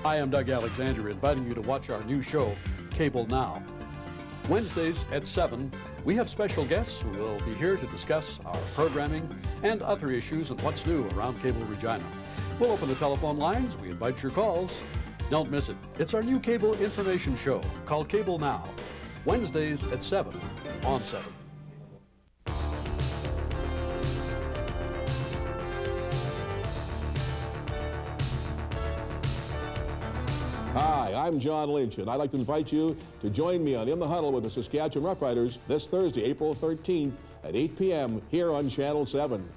Hi, I'm Doug Alexander, inviting you to watch our new show, Cable Now. Wednesdays at 7, we have special guests who will be here to discuss our programming and other issues and what's new around Cable Regina. We'll open the telephone lines. We invite your calls. Don't miss it. It's our new cable information show called Cable Now. Wednesdays at 7 on 7. Hi, I'm John Lynch, and I'd like to invite you to join me on In the Huddle with the Saskatchewan Roughriders this Thursday, April 13th at 8 p.m. here on Channel 7.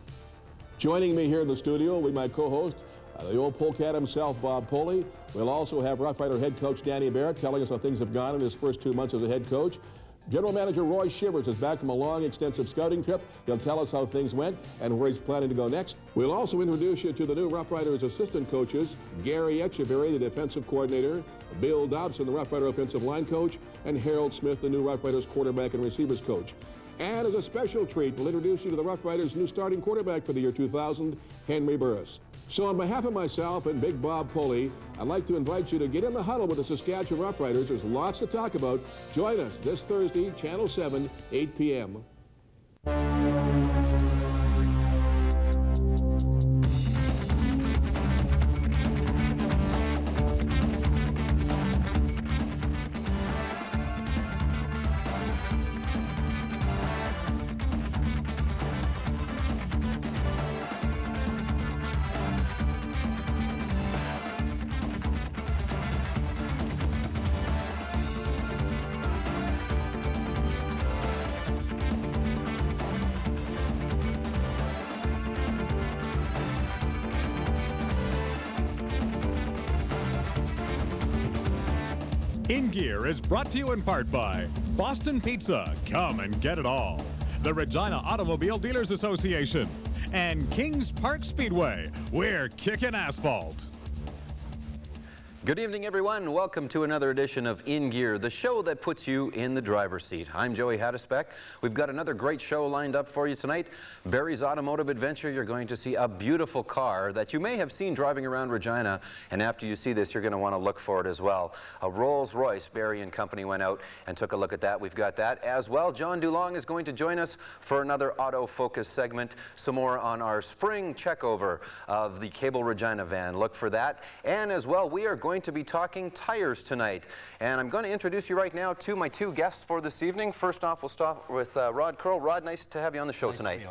Joining me here in the studio will be my co-host, the old Polecat himself, Bob Poley. We'll also have Roughrider head coach Danny Barrett telling us how things have gone in his first 2 months as a head coach. General Manager Roy Shivers is back from a long, extensive scouting trip. He'll tell us how things went and where he's planning to go next. We'll also introduce you to the new Roughriders assistant coaches, Gary Echeverry, the defensive coordinator, Bill Dobson, the Roughrider offensive line coach, and Harold Smith, the new Roughriders quarterback and receivers coach. And as a special treat, we'll introduce you to the Roughriders' new starting quarterback for the year 2000, Henry Burris. So on behalf of myself and Big Bob Poley, I'd like to invite you to get in the huddle with the Saskatchewan Roughriders. There's lots to talk about. Join us this Thursday, Channel 7, 8 p.m. In Gear is brought to you in part by Boston Pizza, come and get it all, the Regina Automobile Dealers Association, and Kings Park Speedway, we're kicking asphalt. Good evening, everyone. Welcome to another edition of In Gear, the show that puts you in the driver's seat. I'm Joey Haddisbeck. We've got another great show lined up for you tonight. Barry's Automotive Adventure. You're going to see a beautiful car that you may have seen driving around Regina, and after you see this, you're going to want to look for it as well. A Rolls-Royce. Barry and company went out and took a look at that. We've got that as well. John Dulong is going to join us for another Auto Focus segment. Some more on our spring checkover of the Cable Regina van. Look for that. And as well, we are going to be talking tires tonight, and I'm going to introduce you right now to my two guests for this evening. First off, we'll start with Rod Curl. Rod, nice to have you on the show tonight.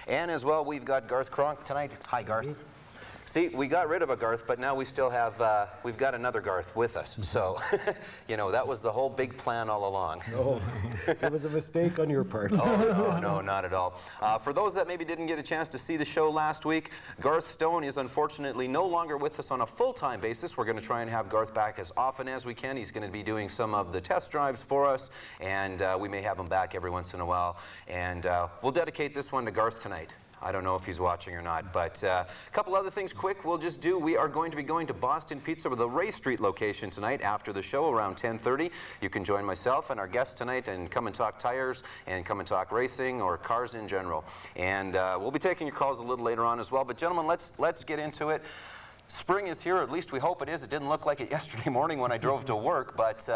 And as well, we've got Garth Cronk tonight. Hi, Garth. See, we got rid of a Garth, but now we still have, we've got another Garth with us. So, you know, that was the whole big plan all along. No, it was a mistake on your part. Oh, no, not at all. For those that maybe didn't get a chance to see the show last week, Garth Stone is unfortunately no longer with us on a full-time basis. We're going to try and have Garth back as often as we can. He's going to be doing some of the test drives for us, and we may have him back every once in a while. And we'll dedicate this one to Garth tonight. I don't know if he's watching or not, but a couple other things quick we'll just do. We are going to be going to Boston Pizza with the Ray Street location tonight after the show around 10:30. You can join myself and our guests tonight and come and talk tires and come and talk racing or cars in general. And we'll be taking your calls a little later on as well. But gentlemen, let's get into it. Spring is here, or at least we hope it is. It didn't look like it yesterday morning when I drove to work, but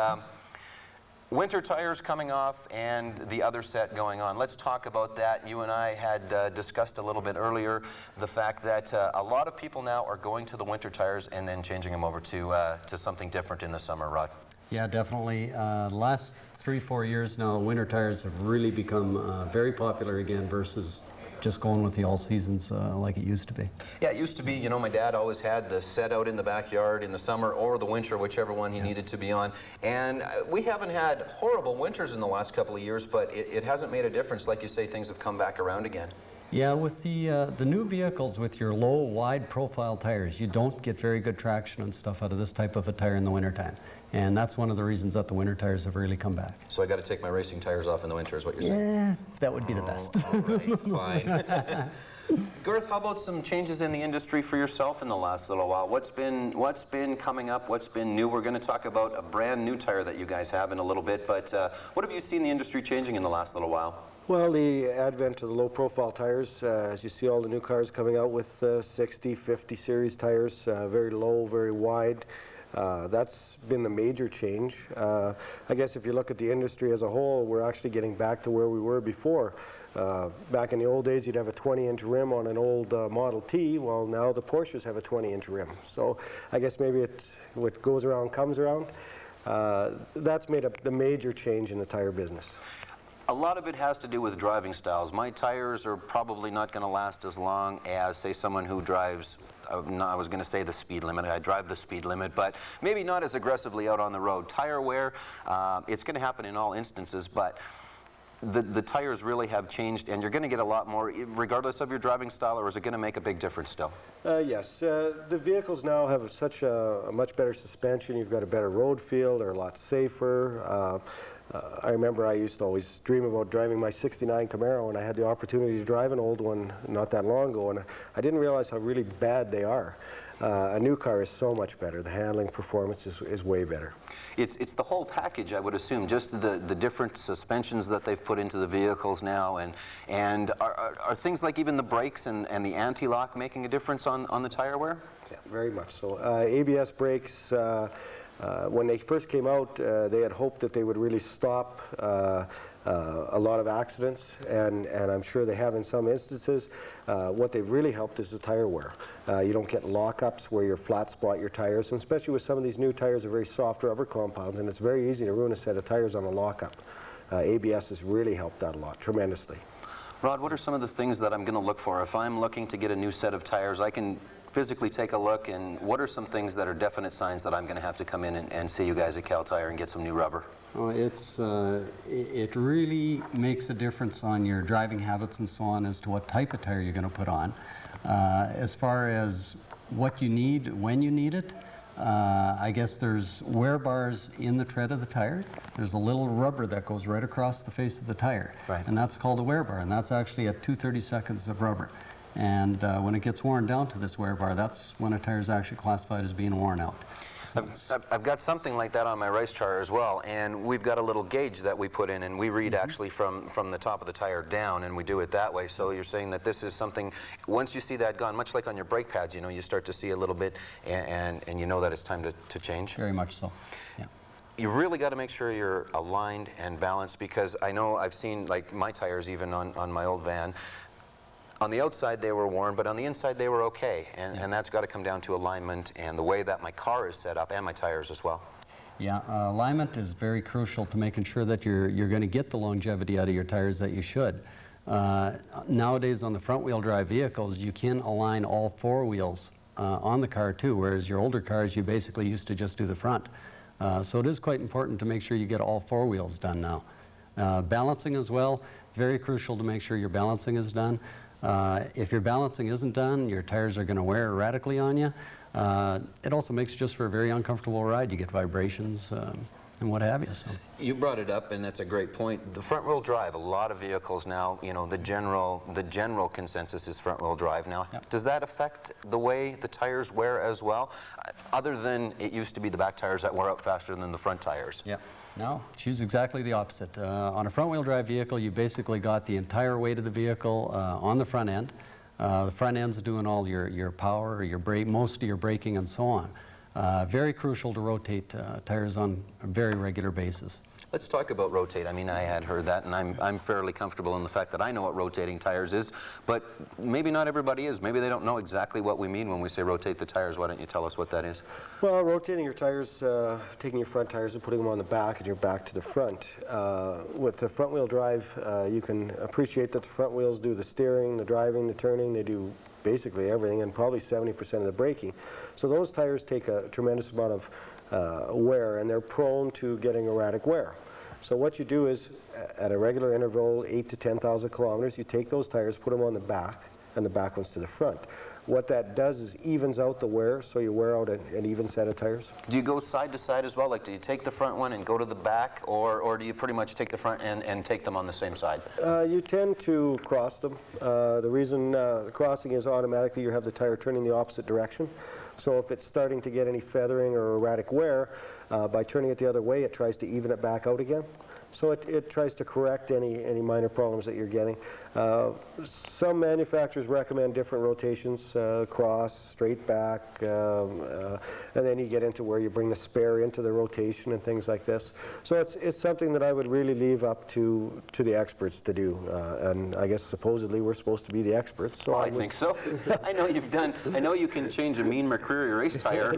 winter tires coming off and the other set going on. Let's talk about that. You and I had discussed a little bit earlier the fact that a lot of people now are going to the winter tires and then changing them over to something different in the summer, Rod. Yeah, definitely. The last 3-4 years now, winter tires have really become very popular again versus just going with the all seasons like it used to be. Yeah, it used to be, you know, my dad always had the set out in the backyard in the summer or the winter, whichever one he needed to be on. And we haven't had horrible winters in the last couple of years, but it hasn't made a difference. Like you say, things have come back around again. Yeah, with the new vehicles with your low, wide profile tires, you don't get very good traction and stuff out of this type of a tire in the wintertime. And that's one of the reasons that the winter tires have really come back. So I got to take my racing tires off in the winter is what you're saying? Yeah, that would be the best. All right, fine. Garth, how about some changes in the industry for yourself in the last little while? What's been coming up? What's been new? We're going to talk about a brand new tire that you guys have in a little bit, but what have you seen the industry changing in the last little while? Well, the advent of the low-profile tires, as you see all the new cars coming out with 60, 50 series tires, very low, very wide. That's been the major change. I guess if you look at the industry as a whole, we're actually getting back to where we were before. Back in the old days, you'd have a 20-inch rim on an old Model T. Well, now the Porsches have a 20-inch rim. So I guess maybe what goes around comes around. That's made up the major change in the tire business. A lot of it has to do with driving styles. My tires are probably not going to last as long as, say, someone who drives, I was going to say the speed limit. I drive the speed limit, but maybe not as aggressively out on the road. Tire wear, it's going to happen in all instances, but the tires really have changed, and you're going to get a lot more, regardless of your driving style, or is it going to make a big difference still? Yes. The vehicles now have such a much better suspension. You've got a better road feel. They're a lot safer. I remember I used to always dream about driving my '69 Camaro, and I had the opportunity to drive an old one not that long ago, and I didn't realize how really bad they are. A new car is so much better. The handling performance is way better. It's the whole package, I would assume, just the different suspensions that they've put into the vehicles now, and are things like even the brakes and the anti-lock making a difference on the tire wear? Yeah, very much so. ABS brakes, when they first came out, they had hoped that they would really stop a lot of accidents, and I'm sure they have in some instances. What they've really helped is the tire wear. You don't get lockups where you flat spot your tires, and especially with some of these new tires are very soft rubber compounds, and it's very easy to ruin a set of tires on a lockup. ABS has really helped out a lot, tremendously. Rod, what are some of the things that I'm going to look for? If I'm looking to get a new set of tires, I can physically take a look, and what are some things that are definite signs that I'm going to have to come in and see you guys at Cal Tire and get some new rubber? Oh, it really makes a difference on your driving habits and so on as to what type of tire you're going to put on. As far as what you need, when you need it, I guess there's wear bars in the tread of the tire. There's a little rubber that goes right across the face of the tire, right, and that's called a wear bar, and that's actually at 2/32 of rubber. And when it gets worn down to this wear bar, that's when a tire is actually classified as being worn out. So I've got something like that on my race tire as well, and we've got a little gauge that we put in, and we read actually from the top of the tire down, and we do it that way. So you're saying that this is something, once you see that gone, much like on your brake pads, you know, you start to see a little bit, and you know that it's time to change? Very much so, yeah. You really got to make sure you're aligned and balanced, because I know I've seen, like my tires even on my old van, on the outside they were worn, but on the inside they were okay, and that's got to come down to alignment and the way that my car is set up, and my tires as well. Yeah, alignment is very crucial to making sure that you're going to get the longevity out of your tires that you should. Nowadays on the front wheel drive vehicles, you can align all four wheels on the car too, whereas your older cars you basically used to just do the front. So it is quite important to make sure you get all four wheels done now. Balancing as well, very crucial to make sure your balancing is done. If your balancing isn't done, your tires are going to wear erratically on you. It also makes just for a very uncomfortable ride. You get vibrations and what have you. So you brought it up, and that's a great point. The front wheel drive, a lot of vehicles now, you know, the general consensus is front wheel drive now. Yep. Does that affect the way the tires wear as well? Other than it used to be the back tires that wear out faster than the front tires. Yeah. No, choose exactly the opposite. On a front wheel drive vehicle, you basically got the entire weight of the vehicle on the front end. The front end's doing all your power, your brake, most of your braking and so on. Very crucial to rotate tires on a very regular basis. Let's talk about rotate. I mean, I had heard that, and I'm fairly comfortable in the fact that I know what rotating tires is, but maybe not everybody is. Maybe they don't know exactly what we mean when we say rotate the tires. Why don't you tell us what that is? Well, rotating your tires, taking your front tires and putting them on the back and your back to the front. With the front wheel drive, you can appreciate that the front wheels do the steering, the driving, the turning. They do basically everything, and probably 70% of the braking. So those tires take a tremendous amount of wear, and they're prone to getting erratic wear. So what you do is, at a regular interval, 8,000 to 10,000 kilometers, you take those tires, put them on the back, and the back ones to the front. What that does is evens out the wear, so you wear out an even set of tires. Do you go side to side as well? Like, do you take the front one and go to the back, or do you pretty much take the front and take them on the same side? You tend to cross them. The reason crossing is automatically you have the tire turning the opposite direction. So if it's starting to get any feathering or erratic wear, by turning it the other way, it tries to even it back out again. So it tries to correct any minor problems that you're getting. Some manufacturers recommend different rotations, cross, straight back, and then you get into where you bring the spare into the rotation and things like this. So it's something that I would really leave up to the experts to do. And I guess supposedly we're supposed to be the experts. So well, I think so. I know you can change a mean McCreary race tire.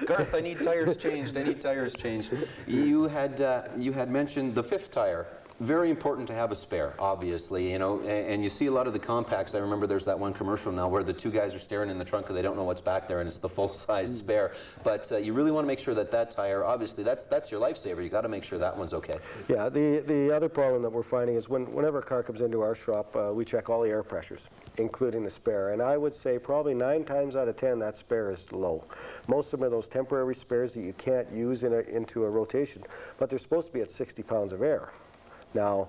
Garth, I need tires changed. I need tires changed. You had mentioned the fifth tire. Very important to have a spare, obviously, you know, and you see a lot of the compacts. I remember there's that one commercial now where the two guys are staring in the trunk and they don't know what's back there, and it's the full-size spare. But you really want to make sure that tire, obviously, that's your lifesaver. You got to make sure that one's okay. Yeah, the other problem that we're finding is whenever a car comes into our shop, we check all the air pressures, including the spare. And I would say probably 9 times out of 10 that spare is low. Most of them are those temporary spares that you can't use into a rotation, but they're supposed to be at 60 pounds of air. Now,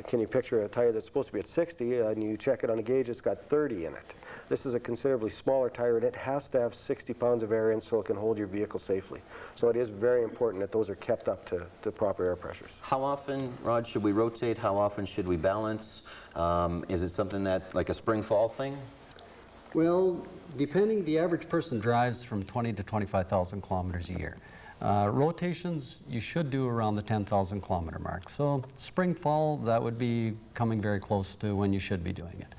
can you picture a tire that's supposed to be at 60 and you check it on a gauge, it's got 30 in it. This is a considerably smaller tire and it has to have 60 pounds of air in so it can hold your vehicle safely. So it is very important that those are kept up to proper air pressures. How often, Rod, should we rotate? How often should we balance? Is it something that, like a spring-fall thing? Well, the average person drives from 20 to 25,000 kilometers a year. Rotations, you should do around the 10,000 kilometer mark. So spring, fall, that would be coming very close to when you should be doing it.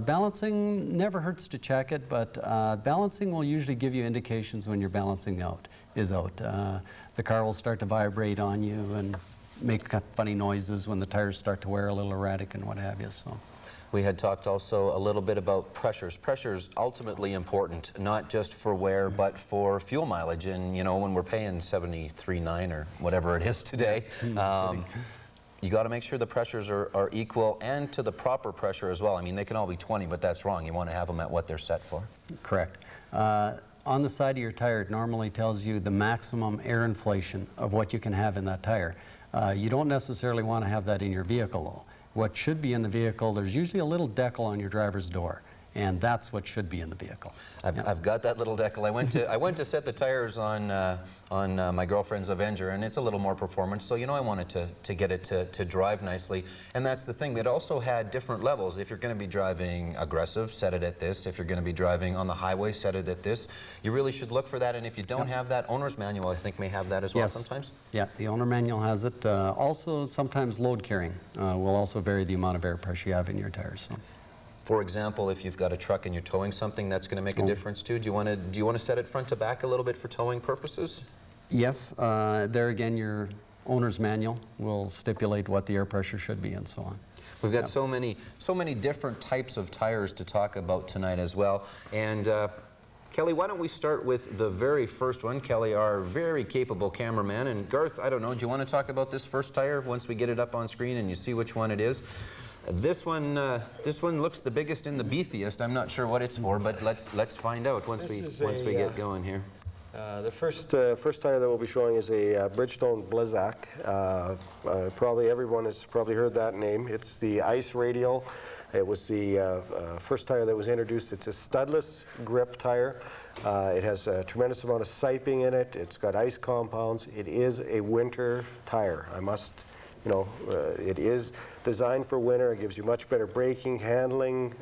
Balancing never hurts to check it, but balancing will usually give you indications when your balancing is out. The car will start to vibrate on you and make funny noises when the tires start to wear a little erratic and what have you. So. We had talked also a little bit about pressures. Pressure is ultimately important, not just for wear, but for fuel mileage. And, you know, when we're paying 73.9 or whatever it is today, you got to make sure the pressures are equal and to the proper pressure as well. I mean, they can all be 20, but that's wrong. You want to have them at what they're set for. Correct. On the side of your tire, it normally tells you the maximum air inflation of what you can have in that tire. You don't necessarily want to have that in your vehicle, though. What should be in the vehicle, there's usually a little decal on your driver's door, and that's what should be in the vehicle. I've got that little decal. I went to set the tires on my girlfriend's Avenger, and it's a little more performance, so you know I wanted to get it to drive nicely. And that's the thing. It also had different levels. If you're going to be driving aggressive, set it at this. If you're going to be driving on the highway, set it at this. You really should look for that, and if you don't have that, owner's manual I think may have that as well sometimes. Yeah, the owner manual has it. Also, sometimes load carrying will also vary the amount of air pressure you have in your tires. So. For example, if you've got a truck and you're towing something, that's going to make a difference too. Do you want to set it front to back a little bit for towing purposes? Yes. There again, your owner's manual will stipulate what the air pressure should be and so on. We've got so many different types of tires to talk about tonight as well. And Kelly, why don't we start with the very first one? Kelly, our very capable cameraman. And Garth, I don't know, do you want to talk about this first tire once we get it up on screen and you see which one it is? This one looks the biggest and the beefiest. I'm not sure what it's for, but let's find out once we get going here. The first tire that we'll be showing is a Bridgestone Blizzak. Probably everyone has probably heard that name. It's the ice radial. It was the first tire that was introduced. It's a studless grip tire. It has a tremendous amount of siping in it. It's got ice compounds. It is a winter tire. It is designed for winter. It gives you much better braking, handling.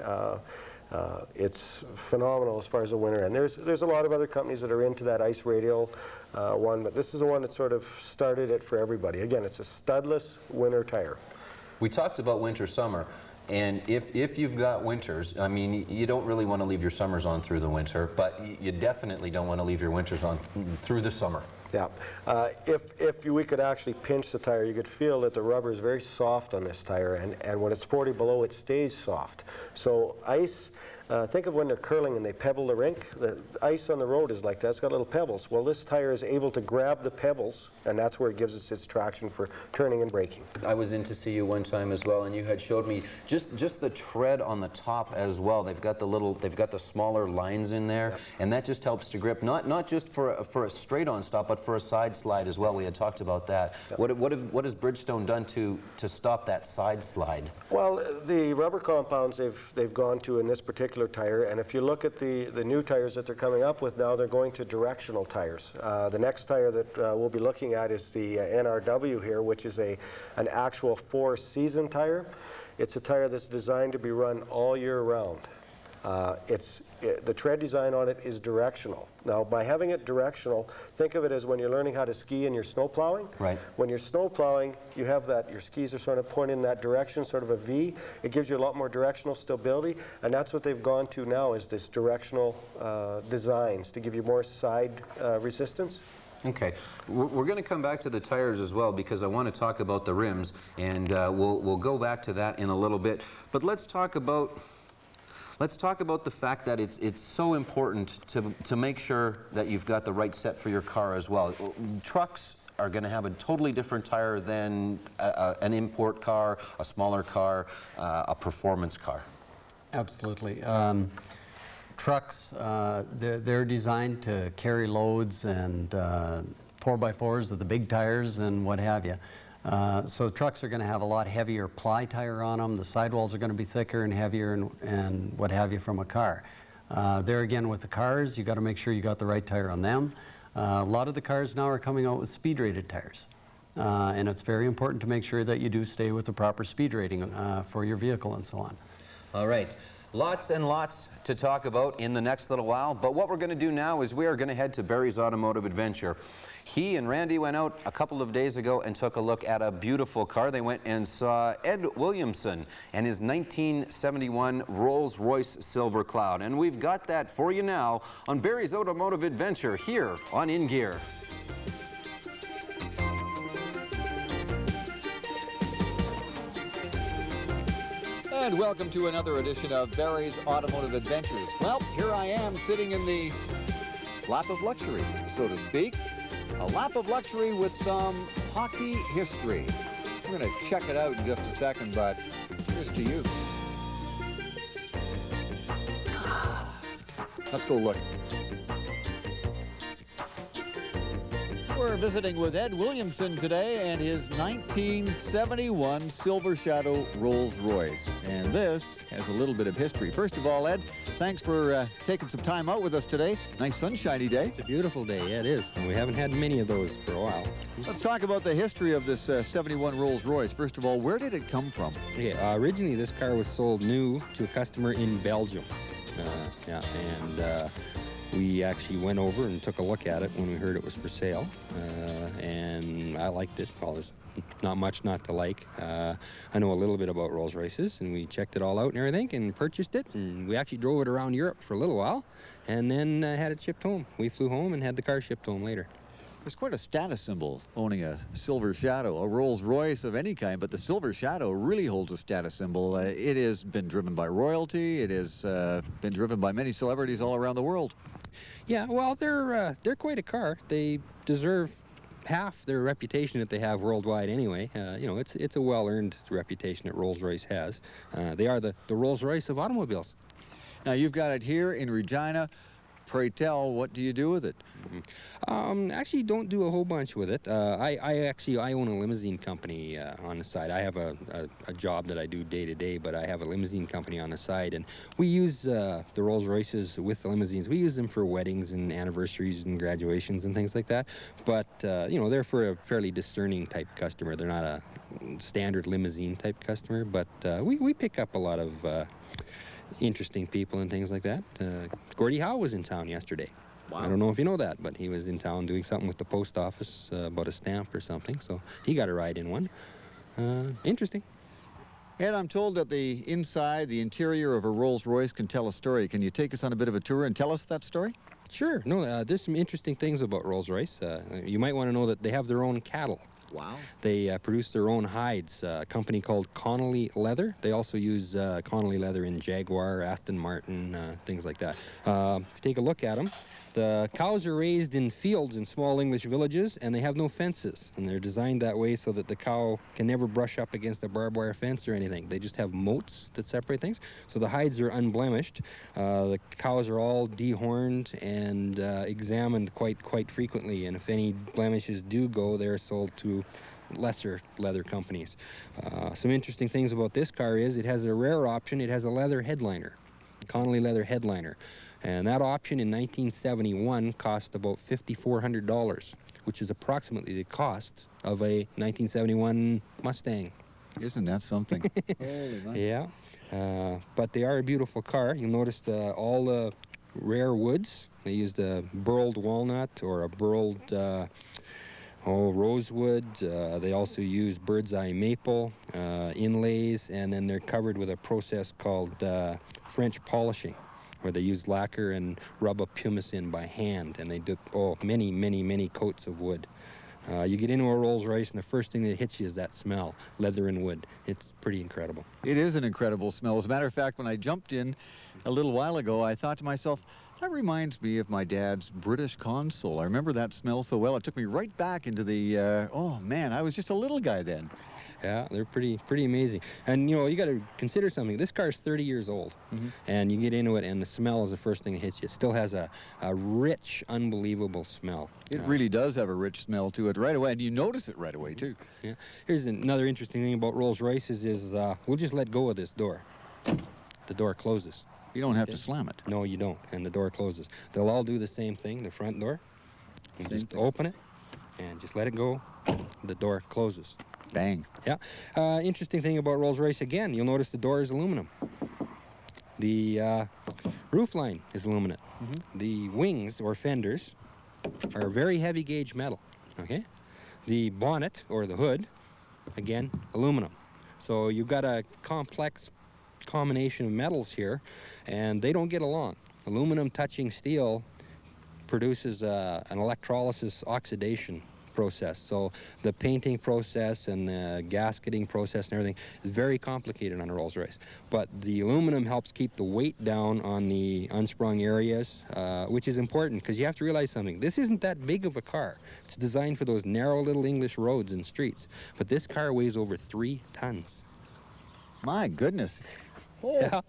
It's phenomenal as far as the winter. And there's a lot of other companies that are into that ice radial one, but this is the one that sort of started it for everybody. Again, it's a studless winter tire. We talked about winter, summer. And if you've got winters, I mean, you don't really want to leave your summers on through the winter, but you definitely don't want to leave your winters on through the summer. Yeah. If we could actually pinch the tire, you could feel that the rubber is very soft on this tire, and when it's 40 below, it stays soft. So ice, think of when they're curling and they pebble the rink. The ice on the road is like that. It's got little pebbles. Well, this tire is able to grab the pebbles, and that's where it gives us its traction for turning and braking. I was in to see you one time as well, and you had showed me just the tread on the top as well. They've got the smaller lines in there, and that just helps to grip not just for a straight-on stop, but for a side slide as well. We had talked about that. What has Bridgestone done to stop that side slide? Well, the rubber compounds they've gone to in this particular tire, and if you look at the new tires that they're coming up with now, they're going to directional tires. The next tire that we'll be looking at is the NRW here, which is an actual 4-season tire. It's a tire that's designed to be run all year round. The tread design on it is directional. Now, by having it directional, think of it as when you're learning how to ski and you're snow plowing. Right. When you're snow plowing, you have that, your skis are sort of pointing in that direction, sort of a V. It gives you a lot more directional stability, and that's what they've gone to now, is this directional designs to give you more side resistance. Okay, we're going to come back to the tires as well, because I want to talk about the rims, and we'll go back to that in a little bit. But let's talk about the fact that it's so important to make sure that you've got the right set for your car as well. Trucks are going to have a totally different tire than an import car, a smaller car, a performance car. Absolutely. Trucks, they're designed to carry loads and 4x4s with the big tires and what have you. So trucks are going to have a lot heavier ply tire on them. The sidewalls are going to be thicker and heavier and what have you from a car. There again with the cars, you got to make sure you got the right tire on them. A lot of the cars now are coming out with speed rated tires. And it's very important to make sure that you do stay with the proper speed rating for your vehicle and so on. All right. Lots and lots to talk about in the next little while, but what we're going to do now is we are going to head to Barry's Automotive Adventure. He and Randy went out a couple of days ago and took a look at a beautiful car. They went and saw Ed Williamson and his 1971 Rolls-Royce Silver Cloud, and we've got that for you now on Barry's Automotive Adventure here on In Gear. And welcome to another edition of Barry's Automotive Adventures. Well, here I am sitting in the lap of luxury, so to speak. A lap of luxury with some hockey history. We're going to check it out in just a second, but here's to you. Let's go look. We're visiting with Ed Williamson today and his 1971 Silver Shadow Rolls-Royce. And this has a little bit of history. First of all, Ed, thanks for taking some time out with us today. Nice sunshiny day. It's a beautiful day, yeah, it is. And we haven't had many of those for a while. Let's talk about the history of this 71 Rolls-Royce. First of all, where did it come from? Yeah, originally this car was sold new to a customer in Belgium. We actually went over and took a look at it when we heard it was for sale, and I liked it. Well, there's not much not to like. I know a little bit about Rolls-Royces, and we checked it all out and everything and purchased it, and we actually drove it around Europe for a little while, and then had it shipped home. We flew home and had the car shipped home later. It's quite a status symbol, owning a Silver Shadow, a Rolls-Royce of any kind, but the Silver Shadow really holds a status symbol. It has been driven by royalty. It has been driven by many celebrities all around the world. Yeah, well, they're quite a car. They deserve half their reputation that they have worldwide anyway. You know, it's a well-earned reputation that Rolls-Royce has. They are the Rolls-Royce of automobiles. Now, you've got it here in Regina. Pray tell, what do you do with it? Actually, don't do a whole bunch with it. I own a limousine company on the side. I have a job that I do day to day, but I have a limousine company on the side, and we use the Rolls-Royces with the limousines. We use them for weddings and anniversaries and graduations and things like that. But you know, they're for a fairly discerning type customer. They're not a standard limousine type customer, but we pick up a lot of interesting people and things like that. Gordie Howe was in town yesterday. Wow. I don't know if you know that, but he was in town doing something with the post office about a stamp or something, so he got a ride in one. Interesting. And I'm told that the inside, the interior of a Rolls-Royce can tell a story. Can you take us on a bit of a tour and tell us that story? Sure. No, there's some interesting things about Rolls-Royce. You might want to know that they have their own cattle. Wow. They produce their own hides, a company called Connolly Leather. They also use Connolly Leather in Jaguar, Aston Martin, things like that. If you take a look at them, The cows are raised in fields in small English villages, and they have no fences. And they're designed that way so that the cow can never brush up against a barbed wire fence or anything. They just have moats that separate things. So the hides are unblemished. The cows are all dehorned and examined quite frequently. And if any blemishes do go, they're sold to lesser leather companies. Some interesting things about this car is it has a rare option. It has a leather headliner, Connolly leather headliner. And that option in 1971 cost about $5,400, which is approximately the cost of a 1971 Mustang. Isn't that something? Holy man. Yeah, but they are a beautiful car. You'll notice all the rare woods. They used a burled walnut or a burled rosewood. They also use bird's eye maple inlays, and then they're covered with a process called French polishing, where they use lacquer and rub a pumice in by hand, and they do many coats of wood. You get into a Rolls-Royce, and the first thing that hits you is that smell, leather and wood. It's pretty incredible. It is an incredible smell. As a matter of fact, when I jumped in a little while ago, I thought to myself, that reminds me of my dad's British console. I remember that smell so well. It took me right back into the, oh man, I was just a little guy then. Yeah, they're pretty amazing. And you know, you got to consider something. This car is 30 years old, and you get into it, and the smell is the first thing that hits you. It still has a rich, unbelievable smell. It really does have a rich smell to it right away, and you notice it right away too. Yeah. Here's another interesting thing about Rolls-Royces is we'll just let go of this door. The door closes. You don't have to slam it. No, you don't, and the door closes. They'll all do the same thing, the front door. You just open it, and just let it go. The door closes. Bang. Yeah. Interesting thing about Rolls-Royce, again, you'll notice the door is aluminum. The roof line is aluminum. The wings, or fenders, are very heavy gauge metal, okay? The bonnet, or the hood, again, aluminum. So you've got a complex combination of metals here, and they don't get along. Aluminum touching steel produces an electrolysis oxidation process. So the painting process and the gasketing process and everything is very complicated on a Rolls-Royce. But the aluminum helps keep the weight down on the unsprung areas, which is important because you have to realize something. This isn't that big of a car. It's designed for those narrow little English roads and streets. But this car weighs over 3 tons. My goodness. Oh. Yeah.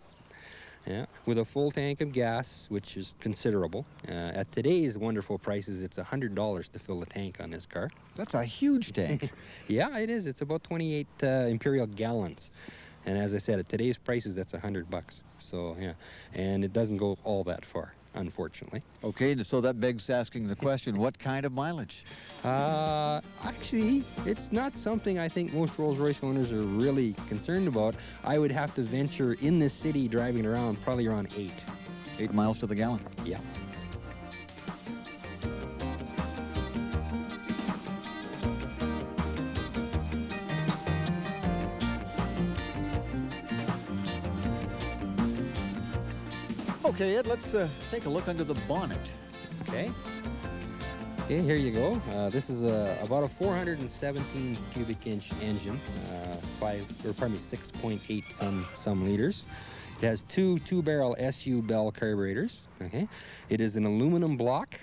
Yeah, with a full tank of gas, which is considerable. At today's wonderful prices, it's $100 to fill the tank on this car. That's a huge tank. Yeah, it is. It's about 28 imperial gallons. And as I said, at today's prices, that's $100. So, yeah, and it doesn't go all that far, unfortunately. Okay, so that begs asking the question, what kind of mileage? Actually, it's not something I think most Rolls-Royce owners are really concerned about. I would have to venture in this city driving around probably around 8. 8 miles to the gallon? Yeah. Okay, Ed, let's take a look under the bonnet. Okay. Okay, here you go. This is about a 417 cubic inch engine, 6.8 some liters. It has two two-barrel SU Bell carburetors. Okay. It is an aluminum block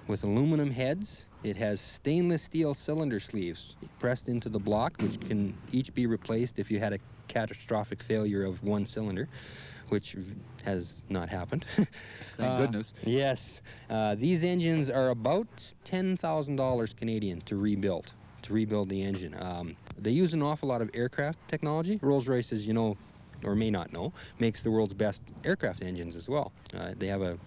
with aluminum heads. It has stainless steel cylinder sleeves pressed into the block, which can each be replaced if you had a catastrophic failure of one cylinder, which has not happened. Thank goodness. Yes. These engines are about $10,000 Canadian to rebuild the engine. They use an awful lot of aircraft technology. Rolls-Royce, as you know, or may not know, makes the world's best aircraft engines as well. They have a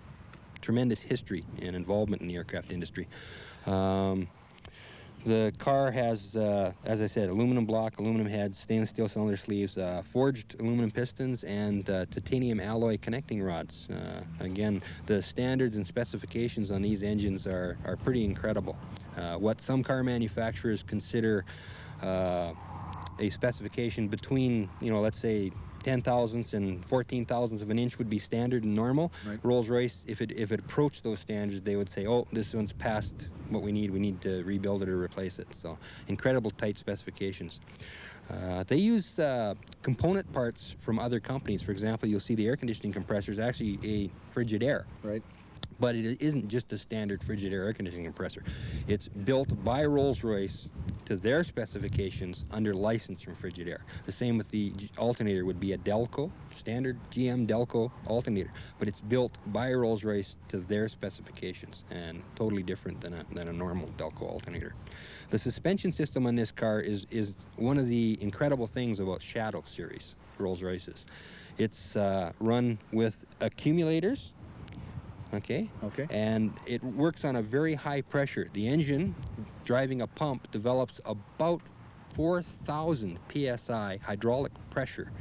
tremendous history and involvement in the aircraft industry. The car has, as I said, aluminum block, aluminum heads, stainless steel cylinder sleeves, forged aluminum pistons, and titanium alloy connecting rods. Again, the standards and specifications on these engines are pretty incredible. What some car manufacturers consider a specification between, let's say, 10 thousandths and 14 thousandths of an inch would be standard and normal. Right. Rolls-Royce, if it approached those standards, they would say, oh, this one's past what we need to rebuild it or replace it. So incredible tight specifications. They use component parts from other companies. For example, you'll see the air conditioning compressor is actually a Frigidaire. Right. But it isn't just a standard Frigidaire air conditioning compressor. It's built by Rolls-Royce to their specifications under license from Frigidaire. The same with the alternator would be a Delco, standard GM Delco alternator, but it's built by Rolls-Royce to their specifications and totally different than a normal Delco alternator. The suspension system on this car is one of the incredible things about Shadow series Rolls-Royces. It's run with accumulators. Okay. And it works on a very high pressure. The engine, driving a pump, develops about 4,000 psi hydraulic pressure,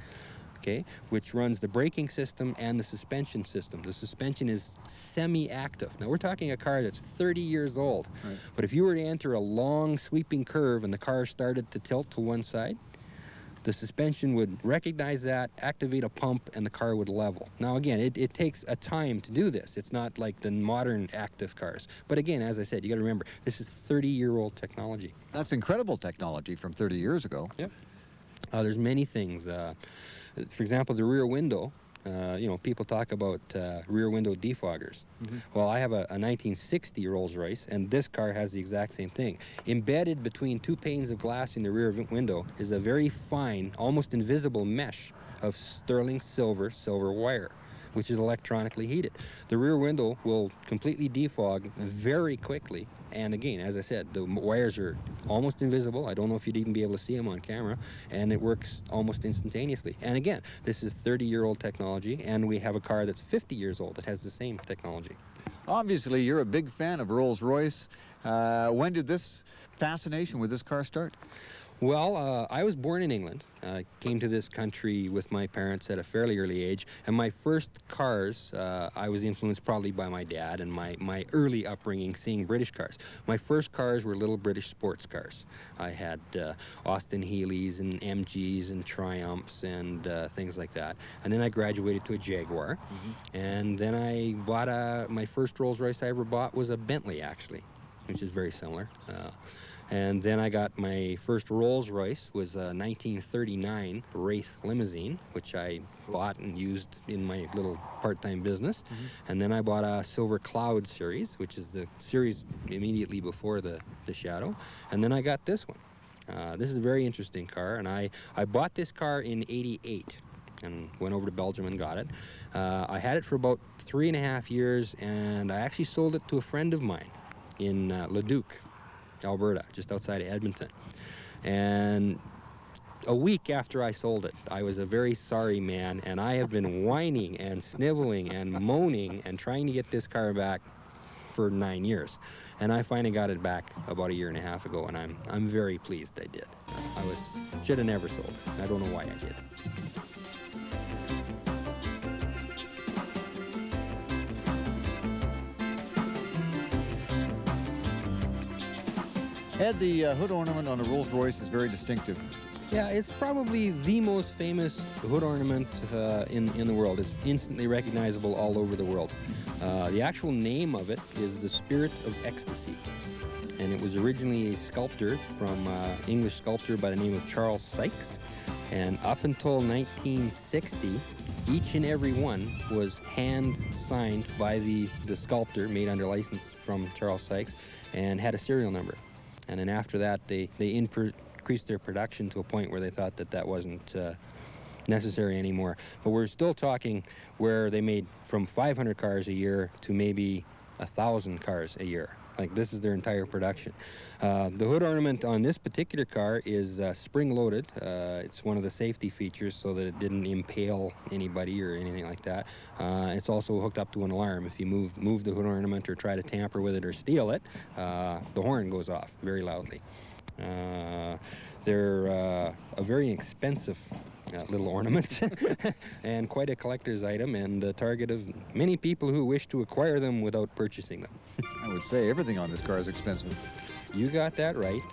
okay, which runs the braking system and the suspension system. The suspension is semi-active. Now, we're talking a car that's 30 years old. Right. But if you were to enter a long sweeping curve and the car started to tilt to one side, the suspension would recognize that, activate a pump, and the car would level. Now, again, it takes a time to do this. It's not like the modern active cars. But again, as I said, you got to remember, this is 30-year-old technology. That's incredible technology from 30 years ago. Yep. There's many things. For example, the rear window. You know, people talk about rear window defoggers. Well, I have a 1960 Rolls-Royce, and this car has the exact same thing. Embedded between two panes of glass in the rear window is a very fine, almost invisible mesh of sterling silver wire, which is electronically heated. The rear window will completely defog very quickly. And again, as I said, the wires are almost invisible. I don't know if you'd even be able to see them on camera. And it works almost instantaneously. And again, this is 30-year-old technology, and we have a car that's 50 years old that has the same technology. Obviously, you're a big fan of Rolls-Royce. When did this fascination with this car start? Well, I was born in England. I came to this country with my parents at a fairly early age, and my first cars, I was influenced probably by my dad and my early upbringing seeing British cars. My first cars were little British sports cars. I had Austin Healey's and MG's and Triumphs and things like that. And then I graduated to a Jaguar, and then I bought my first Rolls-Royce I ever bought was a Bentley, actually, which is very similar. And then I got my first Rolls-Royce, was a 1939 Wraith limousine, which I bought and used in my little part-time business. And then I bought a Silver Cloud series, which is the series immediately before the Shadow. And then I got this one. This is a very interesting car, and I bought this car in '88 and went over to Belgium and got it. I had it for about 3.5 years, and I actually sold it to a friend of mine in Leduc, Alberta, just outside of Edmonton. And a week after I sold it, I was a very sorry man, and I have been whining and sniveling and moaning and trying to get this car back for 9 years. And I finally got it back about 1.5 years ago, and I'm very pleased I did. Should have never sold it. I don't know why I did. Ed, the hood ornament on a Rolls-Royce is very distinctive. Yeah, it's probably the most famous hood ornament in the world. It's instantly recognizable all over the world. The actual name of it is the Spirit of Ecstasy. And it was originally a sculptor from English sculptor by the name of Charles Sykes. And up until 1960, each and every one was hand-signed by the sculptor, made under license from Charles Sykes, and had a serial number. And then after that, they increased their production to a point where they thought that wasn't necessary anymore. But we're still talking where they made from 500 cars a year to maybe 1,000 cars a year. Like, this is their entire production. The hood ornament on this particular car is spring-loaded. It's one of the safety features so that it didn't impale anybody or anything like that. It's also hooked up to an alarm. If you move the hood ornament or try to tamper with it or steal it, the horn goes off very loudly. They're a very expensive little ornament and quite a collector's item, and a target of many people who wish to acquire them without purchasing them. I would say everything on this car is expensive. You got that right.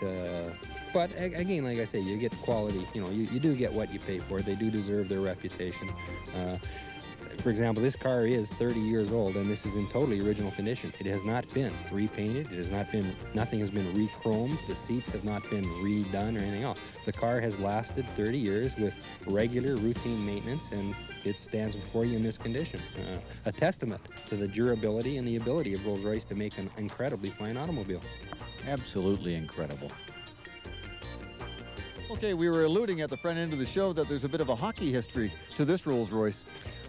But again, like I say, you get quality. You know, you do get what you pay for. They do deserve their reputation. for example, this car is 30 years old, and this is in totally original condition. It has not been repainted. It has not been, nothing has been re-chromed. The seats have not been redone or anything else. The car has lasted 30 years with regular routine maintenance, and it stands before you in this condition. A testament to the durability and the ability of Rolls-Royce to make an incredibly fine automobile. Absolutely incredible. Okay, we were alluding at the front end of the show that there's a bit of a hockey history to this Rolls-Royce.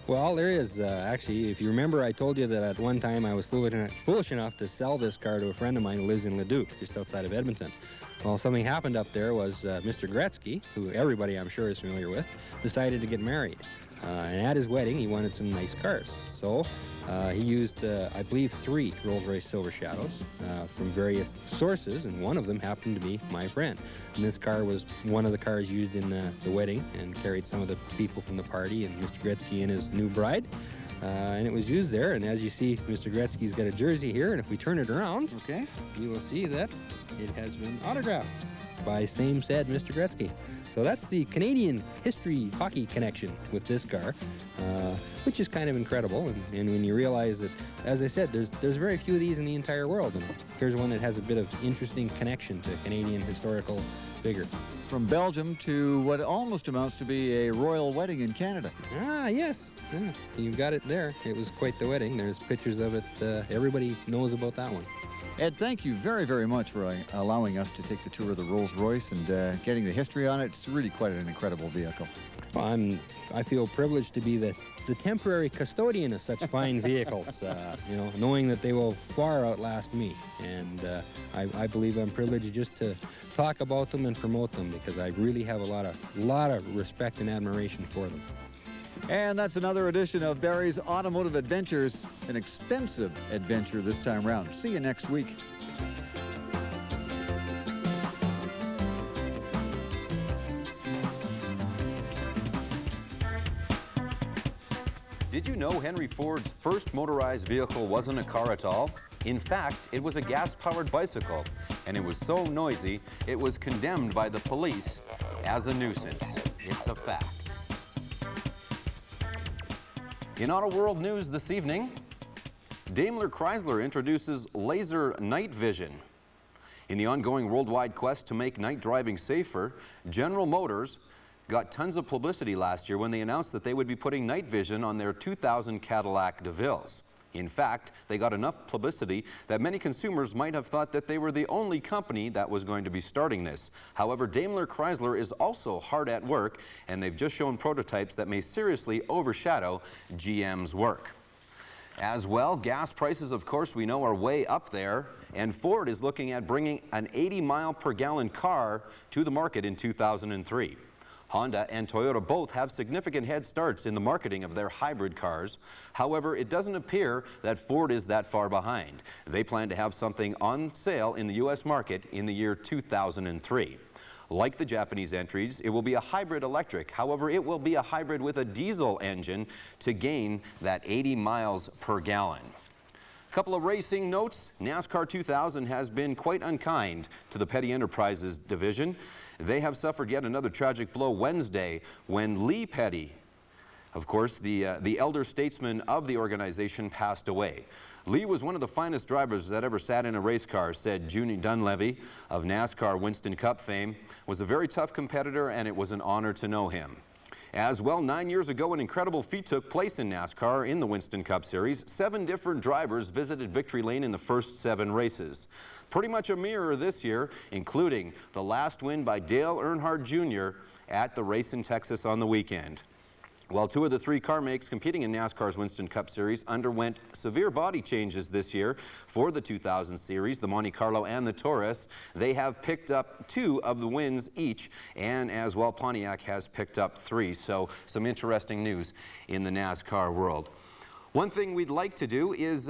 Well, there is, actually. If you remember, I told you that at one time I was foolish enough to sell this car to a friend of mine who lives in Leduc, just outside of Edmonton. Well, something happened up there was Mr. Gretzky, who everybody I'm sure is familiar with, decided to get married. And at his wedding, he wanted some nice cars. So he used, I believe, 3 Rolls-Royce Silver Shadows from various sources, and one of them happened to be my friend. And this car was one of the cars used in the wedding and carried some of the people from the party and Mr. Gretzky and his new bride. And it was used there, and as you see, Mr. Gretzky's got a jersey here, and if we turn it around, okay, you will see that it has been autographed by same said Mr. Gretzky. So that's the Canadian history hockey connection with this car, which is kind of incredible. And when you realize that, as I said, there's very few of these in the entire world, and here's one that has a bit of interesting connection to Canadian historical figure. From Belgium to what almost amounts to be a royal wedding in Canada. Ah, yes. Yeah, you've got it there. It was quite the wedding. There's pictures of it. Everybody knows about that one. Ed, thank you very, very much for allowing us to take the tour of the Rolls-Royce and getting the history on it. It's really quite an incredible vehicle. Well, I feel privileged to be the temporary custodian of such fine vehicles, you know, knowing that they will far outlast me. And I believe I'm privileged just to talk about them and promote them, because I really have a lot of respect and admiration for them. And that's another edition of Barry's Automotive Adventures, an expensive adventure this time around. See you next week. Did you know Henry Ford's first motorized vehicle wasn't a car at all? In fact, it was a gas-powered bicycle, and it was so noisy, it was condemned by the police as a nuisance. It's a fact. In Auto World News this evening, Daimler Chrysler introduces laser night vision. In the ongoing worldwide quest to make night driving safer, General Motors got tons of publicity last year when they announced that they would be putting night vision on their 2000 Cadillac DeVilles. In fact, they got enough publicity that many consumers might have thought that they were the only company that was going to be starting this. However, Daimler Chrysler is also hard at work, and they've just shown prototypes that may seriously overshadow GM's work. As well, gas prices, of course, we know are way up there, and Ford is looking at bringing an 80-mile-per-gallon car to the market in 2003. Honda and Toyota both have significant head starts in the marketing of their hybrid cars. However, it doesn't appear that Ford is that far behind. They plan to have something on sale in the U.S. market in the year 2003. Like the Japanese entries, it will be a hybrid electric. However, it will be a hybrid with a diesel engine to gain that 80 miles per gallon. Couple of racing notes. NASCAR 2000 has been quite unkind to the Petty Enterprises division. They have suffered yet another tragic blow Wednesday when Lee Petty, of course, the elder statesman of the organization, passed away. Lee was one of the finest drivers that ever sat in a race car, said Junie Dunleavy of NASCAR Winston Cup fame. Was a very tough competitor, and it was an honor to know him. As well, 9 years ago, an incredible feat took place in NASCAR in the Winston Cup Series. 7 different drivers visited victory lane in the first 7 races. Pretty much a mirror this year, including the last win by Dale Earnhardt Jr. at the race in Texas on the weekend. While 2 of the 3 car makes competing in NASCAR's Winston Cup Series underwent severe body changes this year for the 2000 series, the Monte Carlo and the Taurus, they have picked up 2 of the wins each, and as well Pontiac has picked up 3. So some interesting news in the NASCAR world. One thing we'd like to do is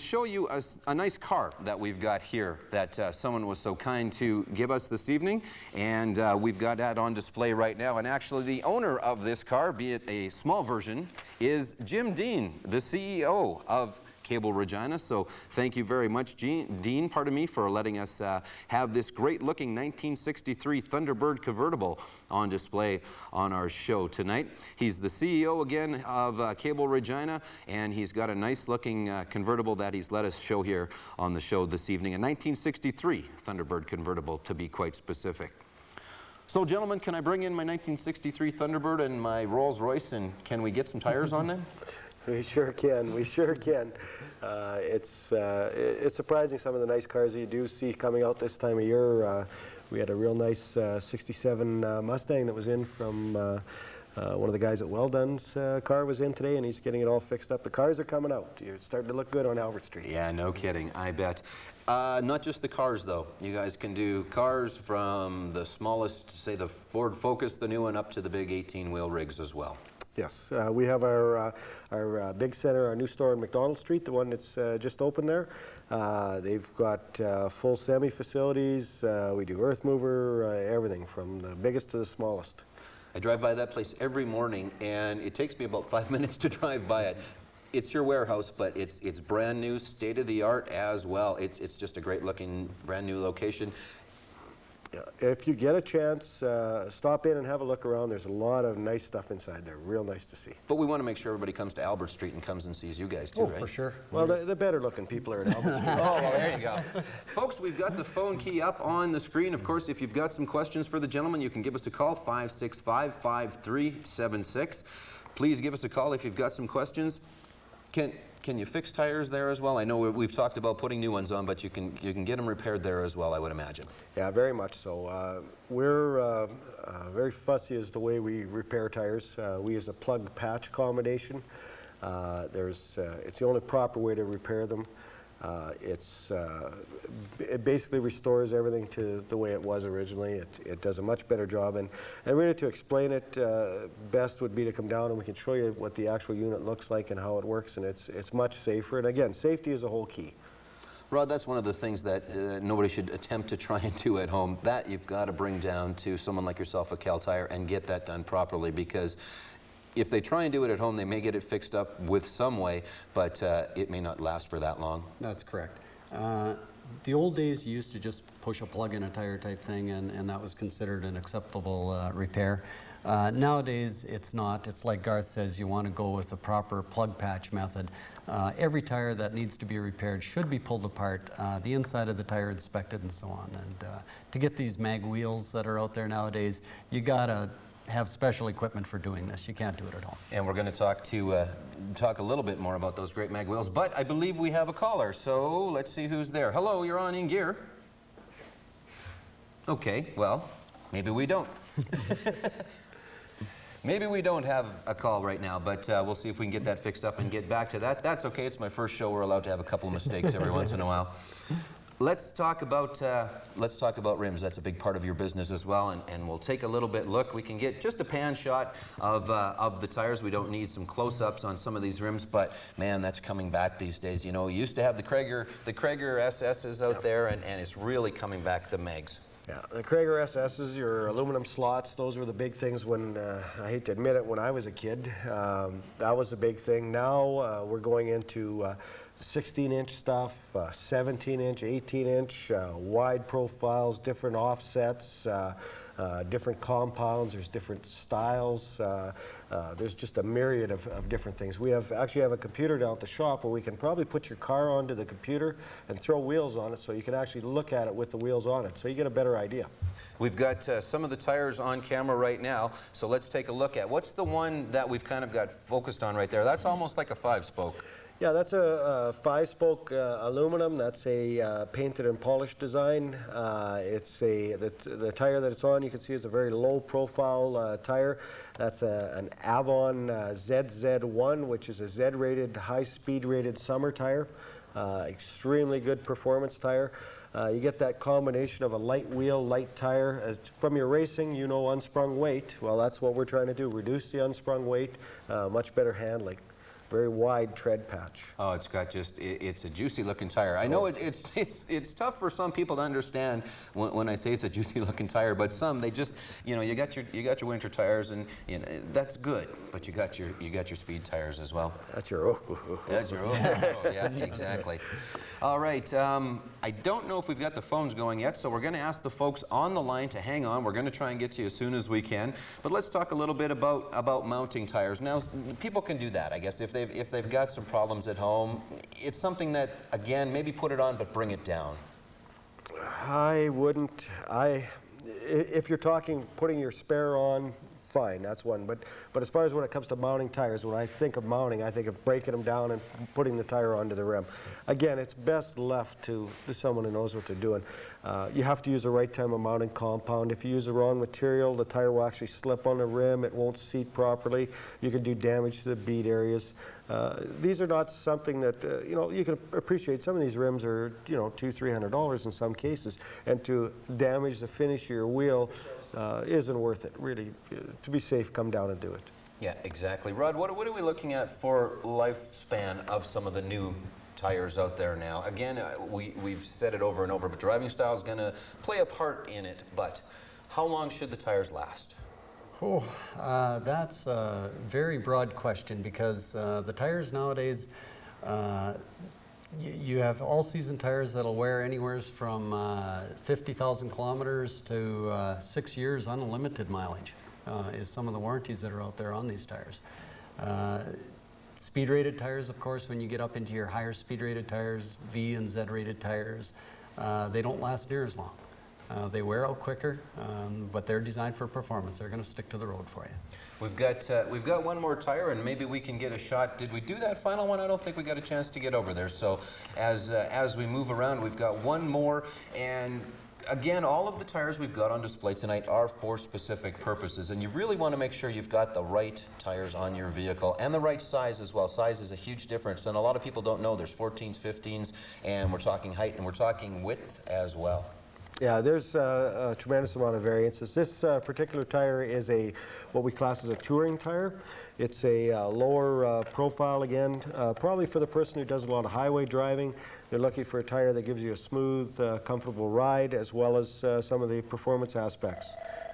show you a nice car that we've got here that someone was so kind to give us this evening, and we've got that on display right now. And actually the owner of this car, be it a small version, is Jim Dean, the CEO of Cable Regina. So thank you very much, Dean, pardon me, for letting us have this great-looking 1963 Thunderbird convertible on display on our show tonight. He's the CEO again of Cable Regina, and he's got a nice-looking convertible that he's let us show here on the show this evening. A 1963 Thunderbird convertible, to be quite specific. So, gentlemen, can I bring in my 1963 Thunderbird and my Rolls Royce, and can we get some tires on them? We sure can. We sure can. It's surprising some of the nice cars that you do see coming out this time of year. We had a real nice 67 Mustang that was in from one of the guys at Well Done's car was in today, and he's getting it all fixed up. The cars are coming out. You're starting to look good on Albert Street. Yeah, no kidding. I bet. Not just the cars, though. You guys can do cars from the smallest, say the Ford Focus, the new one, up to the big 18-wheel rigs as well. Yes, we have our big center, our new store on McDonald Street, the one that's just opened there. They've got full semi facilities. We do earth mover, everything from the biggest to the smallest. I drive by that place every morning, and it takes me about 5 minutes to drive by it. It's your warehouse, but it's brand new, state of the art as well. It's just a great looking, brand new location. If you get a chance, stop in and have a look around. There's a lot of nice stuff inside there. Real nice to see. But we want to make sure everybody comes to Albert Street and comes and sees you guys too, right? For sure. Well, the better looking people are at Albert Street. Oh, well, there you go. Folks, we've got the phone key up on the screen. Of course, if you've got some questions for the gentleman, you can give us a call, 565-5376. Please give us a call if you've got some questions. Can you fix tires there as well? I know we've talked about putting new ones on, but you can get them repaired there as well, I would imagine. Yeah, very much so. We're very fussy as the way we repair tires. We use a plug patch combination. It's the only proper way to repair them. It basically restores everything to the way it was originally. It does a much better job, and really to explain it best would be to come down and we can show you what the actual unit looks like and how it works, and it's much safer. And again, safety is the whole key. Rod, that's one of the things that nobody should attempt to try and do at home. That you've got to bring down to someone like yourself at Cal Tire and get that done properly, because if they try and do it at home, they may get it fixed up with some way, but it may not last for that long. That's correct. The old days, you used to just push a plug in a tire type thing, and that was considered an acceptable repair. Nowadays, it's not. It's like Garth says, you want to go with a proper plug patch method. Every tire that needs to be repaired should be pulled apart, the inside of the tire inspected and so on. And to get these mag wheels that are out there nowadays, you gotta have special equipment for doing this. You can't do it at home. And we're going to talk a little bit more about those great mag wheels, but I believe we have a caller, so let's see who's there. Hello, you're on In Gear. Okay, well, maybe we don't. Maybe we don't have a call right now, but we'll see if we can get that fixed up and get back to that. That's okay. It's my first show. We're allowed to have a couple of mistakes every once in a while. Let's talk about rims. That's a big part of your business as well, and we'll take a little bit look. We can get just a pan shot of the tires. We don't need some close-ups on some of these rims, but man, that's coming back these days. You know, you used to have the Krager SSs out there, and it's really coming back, the mags. Yeah, the Krager SSs, your aluminum slots, those were the big things when, I hate to admit it, when I was a kid. That was a big thing. Now we're going into 16-inch stuff, 17-inch, 18-inch, wide profiles, different offsets, different compounds, there's different styles. There's just a myriad of different things. We actually have a computer down at the shop where we can probably put your car onto the computer and throw wheels on it so you can actually look at it with the wheels on it, so you get a better idea. We've got some of the tires on camera right now, so let's take a look at what's the one that we've kind of got focused on right there. That's almost like a 5-spoke. Yeah, that's a 5-spoke aluminum. That's a painted and polished design. The tire that it's on, you can see, is a very low-profile tire. That's an Avon ZZ1, which is a Z-rated, high-speed rated summer tire. Extremely good performance tire. You get that combination of a light wheel, light tire. From your racing, you know unsprung weight. Well, that's what we're trying to do, reduce the unsprung weight, much better handling. very wide tread patch. Oh, it's got just, it's a juicy looking tire. I know it's tough for some people to understand when I say it's a juicy looking tire, but some, they just, you know, you got your winter tires, and you know, that's good, but you got your speed tires as well. That's your That's your yeah, exactly. All right, I don't know if we've got the phones going yet, so we're going to ask the folks on the line to hang on. We're going to try and get to you as soon as we can, but let's talk a little bit about mounting tires. Now, people can do that, I guess, if they've got some problems at home. It's something that, again, maybe put it on, but bring it down. I wouldn't. If you're talking putting your spare on, fine, that's one. But as far as when it comes to mounting tires, when I think of mounting, I think of breaking them down and putting the tire onto the rim. Again, it's best left to someone who knows what they're doing. You have to use the right type of mounting compound. If you use the wrong material, the tire will actually slip on the rim. It won't seat properly. You can do damage to the bead areas. These are not something that, you know, you can appreciate. Some of these rims are, you know, $200–300 in some cases, and to damage the finish of your wheel isn't worth it, really. To be safe, come down and do it. Yeah, exactly. Rod, what are we looking at for lifespan of some of the new tires out there now? Again, we've said it over and over, but driving style is going to play a part in it, but how long should the tires last? Oh, that's a very broad question, because the tires nowadays, you have all-season tires that'll wear anywhere from 50,000 kilometers to 6 years unlimited mileage is some of the warranties that are out there on these tires. Speed-rated tires, of course, when you get up into your higher speed-rated tires, V and Z-rated tires, they don't last near as long. They wear out quicker, but they're designed for performance. They're going to stick to the road for you. We've got one more tire, and maybe we can get a shot. Did we do that final one? I don't think we got a chance to get over there. So as we move around, we've got one more, and again, all of the tires we've got on display tonight are for specific purposes, and you really want to make sure you've got the right tires on your vehicle, and the right size as well. Size is a huge difference, and a lot of people don't know there's 14s, 15s, and we're talking height, and we're talking width as well. Yeah, there's a tremendous amount of variances. This particular tire is what we class as a touring tire. It's a lower profile, again, probably for the person who does a lot of highway driving. They're looking for a tire that gives you a smooth, comfortable ride, as well as some of the performance aspects.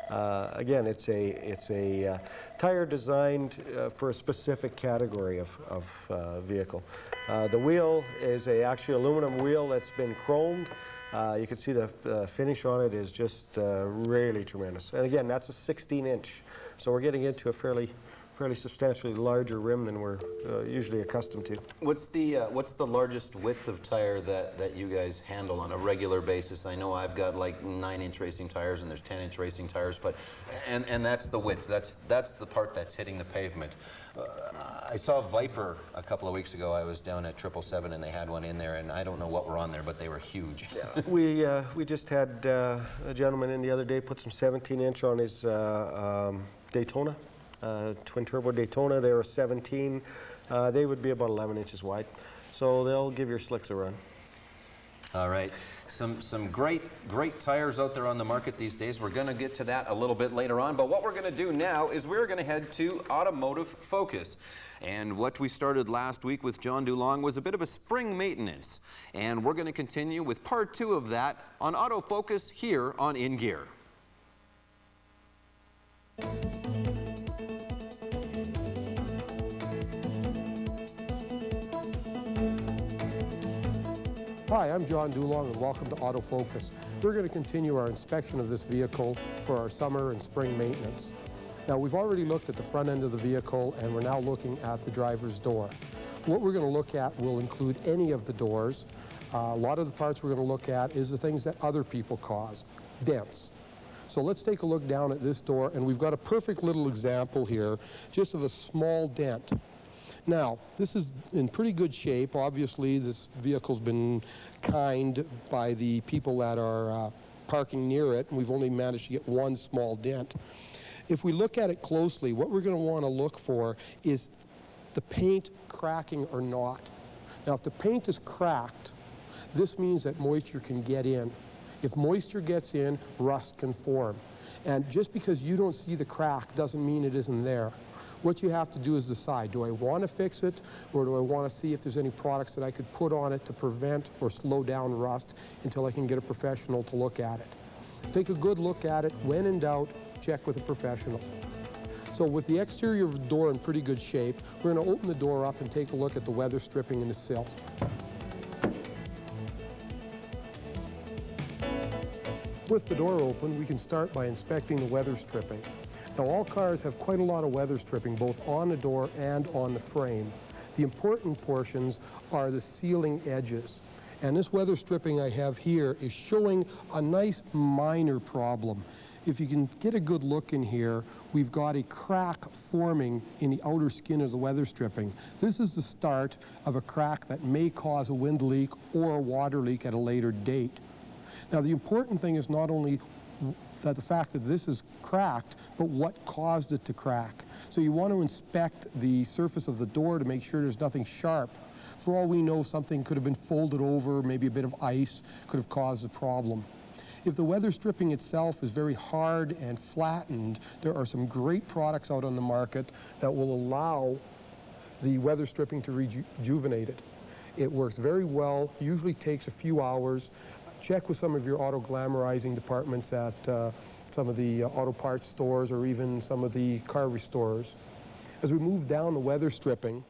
Again, it's a tire designed for a specific category of vehicle. The wheel is actually aluminum wheel that's been chromed. You can see the finish on it is just really tremendous. And again, that's a 16-inch, so we're getting into a fairly substantially larger rim than we're usually accustomed to. What's the largest width of tire that you guys handle on a regular basis? I know I've got like 9-inch racing tires, and there's 10-inch racing tires, but and that's the width. That's the part that's hitting the pavement. I saw Viper a couple of weeks ago. I was down at 777, and they had one in there, and I don't know what were on there, but they were huge. Yeah. We just had a gentleman in the other day put some 17-inch on his Daytona. Twin turbo Daytona. They were 17. They would be about 11 inches wide. So they'll give your slicks a run. All right. Some great tires out there on the market these days. We're going to get to that a little bit later on. But what we're going to do now is we're going to head to Automotive Focus. And what we started last week with John Dulong was a bit of a spring maintenance. And we're going to continue with part 2 of that on Auto Focus here on In Gear. Hi, I'm John Dulong, and welcome to Auto Focus. We're going to continue our inspection of this vehicle for our summer and spring maintenance. Now, we've already looked at the front end of the vehicle, and we're now looking at the driver's door. What we're going to look at will include any of the doors. A lot of the parts we're going to look at is the things that other people cause, dents. So let's take a look down at this door, and we've got a perfect little example here, just of a small dent. Now, this is in pretty good shape. Obviously, this vehicle's been kind by the people that are parking near it, and we've only managed to get one small dent. If we look at it closely, what we're going to want to look for is the paint cracking or not. Now, if the paint is cracked, this means that moisture can get in. If moisture gets in, rust can form. And just because you don't see the crack doesn't mean it isn't there. What you have to do is decide, do I want to fix it, or do I want to see if there's any products that I could put on it to prevent or slow down rust until I can get a professional to look at it. Take a good look at it. When in doubt, check with a professional. So with the exterior of the door in pretty good shape, we're going to open the door up and take a look at the weather stripping in the sill. With the door open, we can start by inspecting the weather stripping. Now, all cars have quite a lot of weather stripping, both on the door and on the frame. The important portions are the sealing edges. And this weather stripping I have here is showing a nice minor problem. If you can get a good look in here, we've got a crack forming in the outer skin of the weather stripping. This is the start of a crack that may cause a wind leak or a water leak at a later date. Now, the important thing is not only that the fact that this is cracked, but what caused it to crack. So you want to inspect the surface of the door to make sure there's nothing sharp. For all we know, something could have been folded over, maybe a bit of ice could have caused the problem. If the weather stripping itself is very hard and flattened, there are some great products out on the market that will allow the weather stripping to rejuvenate it. It works very well, usually takes a few hours. Check with some of your auto glamorizing departments at some of the auto parts stores or even some of the car restorers. As we move down the weather stripping,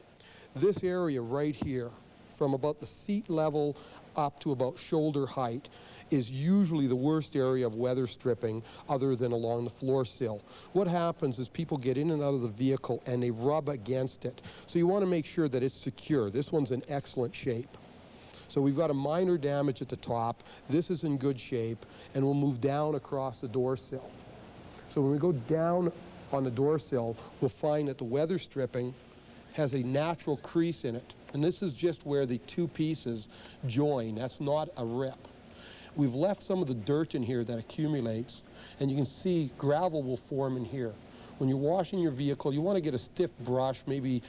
this area right here, from about the seat level up to about shoulder height, is usually the worst area of weather stripping other than along the floor sill. What happens is people get in and out of the vehicle and they rub against it. So you want to make sure that it's secure. This one's in excellent shape. So we've got a minor damage at the top. This is in good shape, and we'll move down across the door sill. So when we go down on the door sill, we'll find that the weather stripping has a natural crease in it. And this is just where the two pieces join. That's not a rip. We've left some of the dirt in here that accumulates, and you can see gravel will form in here. When you're washing your vehicle, you want to get a stiff brush, maybe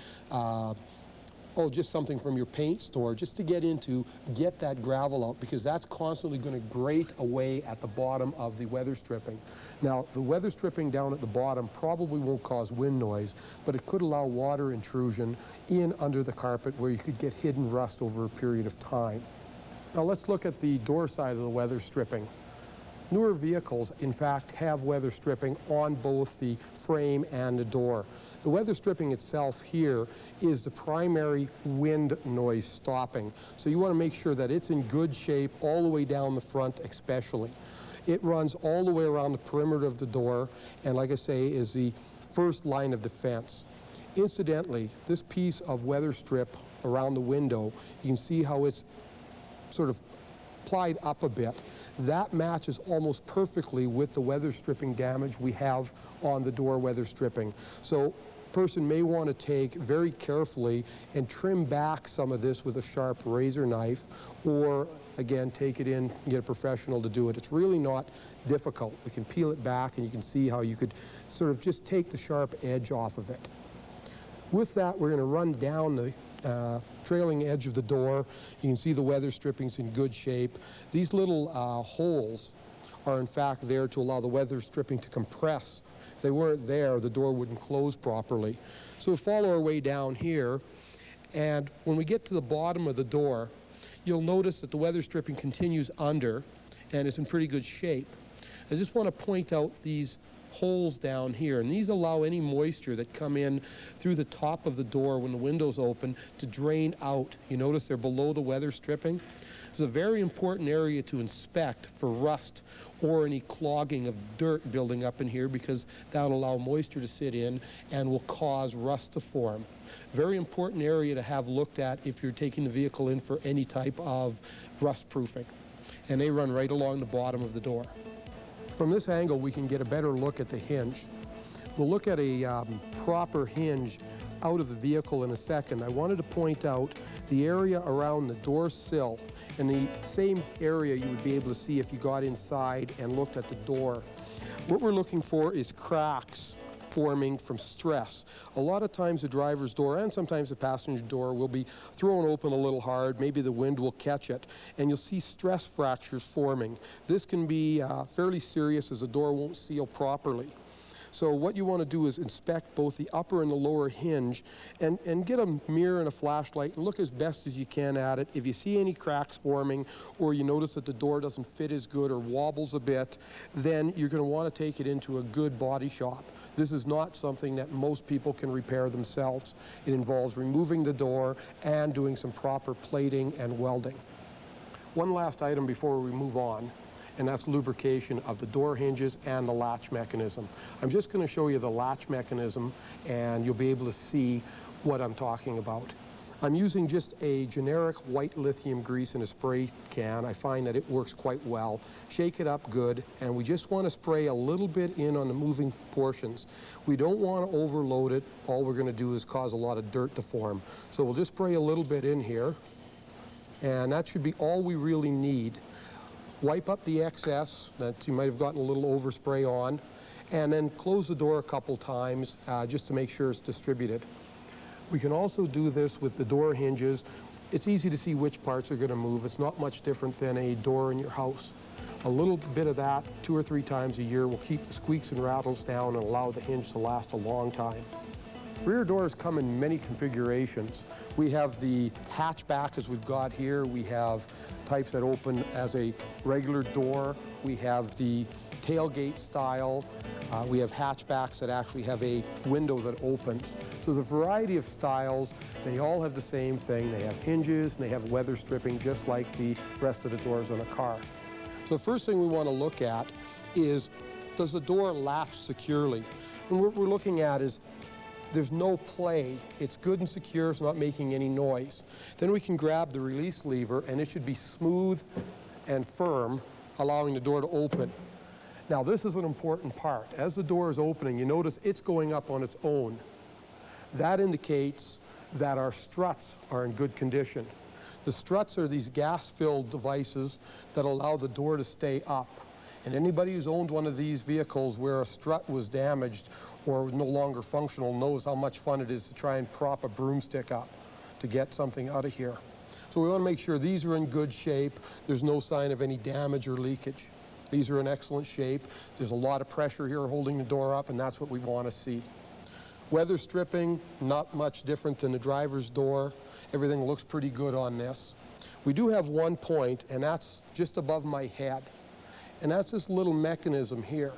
just something from your paint store, just to get that gravel out, because that's constantly going to grate away at the bottom of the weather stripping. Now, the weather stripping down at the bottom probably won't cause wind noise, but it could allow water intrusion in under the carpet where you could get hidden rust over a period of time. Now let's look at the door side of the weather stripping. Newer vehicles, in fact, have weather stripping on both the frame and the door. The weather stripping itself here is the primary wind noise stopping. So you want to make sure that it's in good shape all the way down the front especially. It runs all the way around the perimeter of the door, and like I say, is the first line of defense. Incidentally, this piece of weather strip around the window, you can see how it's sort of plied up a bit. That matches almost perfectly with the weather stripping damage we have on the door weather stripping. So a person may want to take very carefully and trim back some of this with a sharp razor knife, or again, take it in and get a professional to do it. It's really not difficult. We can peel it back and you can see how you could sort of just take the sharp edge off of it. With that, we're going to run down the trailing edge of the door. You can see the weather stripping's in good shape. These little holes are in fact there to allow the weather stripping to compress. If they weren't there, the door wouldn't close properly. So we follow our way down here, and when we get to the bottom of the door, you'll notice that the weather stripping continues under and is in pretty good shape. I just want to point out these holes down here, and these allow any moisture that come in through the top of the door when the window's open to drain out. You notice they're below the weather stripping. It's a very important area to inspect for rust or any clogging of dirt building up in here, because that'll allow moisture to sit in and will cause rust to form. Very important area to have looked at if you're taking the vehicle in for any type of rust proofing. And they run right along the bottom of the door. From this angle, we can get a better look at the hinge. We'll look at a proper hinge out of the vehicle in a second. I wanted to point out the area around the door sill, and the same area you would be able to see if you got inside and looked at the door. What we're looking for is cracks forming from stress. A lot of times the driver's door and sometimes the passenger door will be thrown open a little hard. Maybe the wind will catch it, and you'll see stress fractures forming. This can be fairly serious as the door won't seal properly. So what you want to do is inspect both the upper and the lower hinge and get a mirror and a flashlight and look as best as you can at it. If you see any cracks forming or you notice that the door doesn't fit as good or wobbles a bit, then you're going to want to take it into a good body shop. This is not something that most people can repair themselves. It involves removing the door and doing some proper plating and welding. One last item before we move on, and that's lubrication of the door hinges and the latch mechanism. I'm just going to show you the latch mechanism and you'll be able to see what I'm talking about. I'm using just a generic white lithium grease in a spray can. I find that it works quite well. Shake it up good, and we just want to spray a little bit in on the moving portions. We don't want to overload it. All we're going to do is cause a lot of dirt to form. So we'll just spray a little bit in here, and that should be all we really need. Wipe up the excess that you might have gotten a little overspray on, and then close the door a couple times just to make sure it's distributed. We can also do this with the door hinges. It's easy to see which parts are going to move. It's not much different than a door in your house. A little bit of that 2 or 3 times a year will keep the squeaks and rattles down and allow the hinge to last a long time. Rear doors come in many configurations. We have the hatchback as we've got here. We have types that open as a regular door. We have the tailgate style. We have hatchbacks that actually have a window that opens. So there's a variety of styles. They all have the same thing. They have hinges and they have weather stripping just like the rest of the doors on a car. So the first thing we want to look at is, does the door latch securely? And what we're looking at is there's no play. It's good and secure. It's not making any noise. Then we can grab the release lever and it should be smooth and firm, allowing the door to open. Now this is an important part. As the door is opening, you notice it's going up on its own. That indicates that our struts are in good condition. The struts are these gas-filled devices that allow the door to stay up. And anybody who's owned one of these vehicles where a strut was damaged or no longer functional knows how much fun it is to try and prop a broomstick up to get something out of here. So we want to make sure these are in good shape. There's no sign of any damage or leakage. These are in excellent shape. There's a lot of pressure here holding the door up, and that's what we want to see. Weather stripping, not much different than the driver's door. Everything looks pretty good on this. We do have one point, and that's just above my head. And that's this little mechanism here.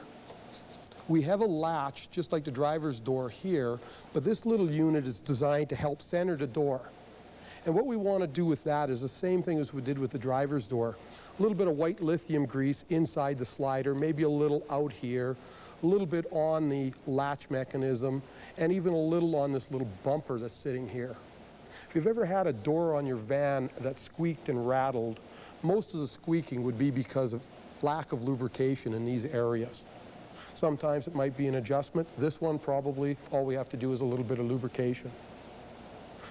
We have a latch, just like the driver's door here, but this little unit is designed to help center the door. And what we want to do with that is the same thing as we did with the driver's door. A little bit of white lithium grease inside the slider, maybe a little out here, a little bit on the latch mechanism, and even a little on this little bumper that's sitting here. If you've ever had a door on your van that squeaked and rattled, most of the squeaking would be because of lack of lubrication in these areas. Sometimes it might be an adjustment. This one probably all we have to do is a little bit of lubrication.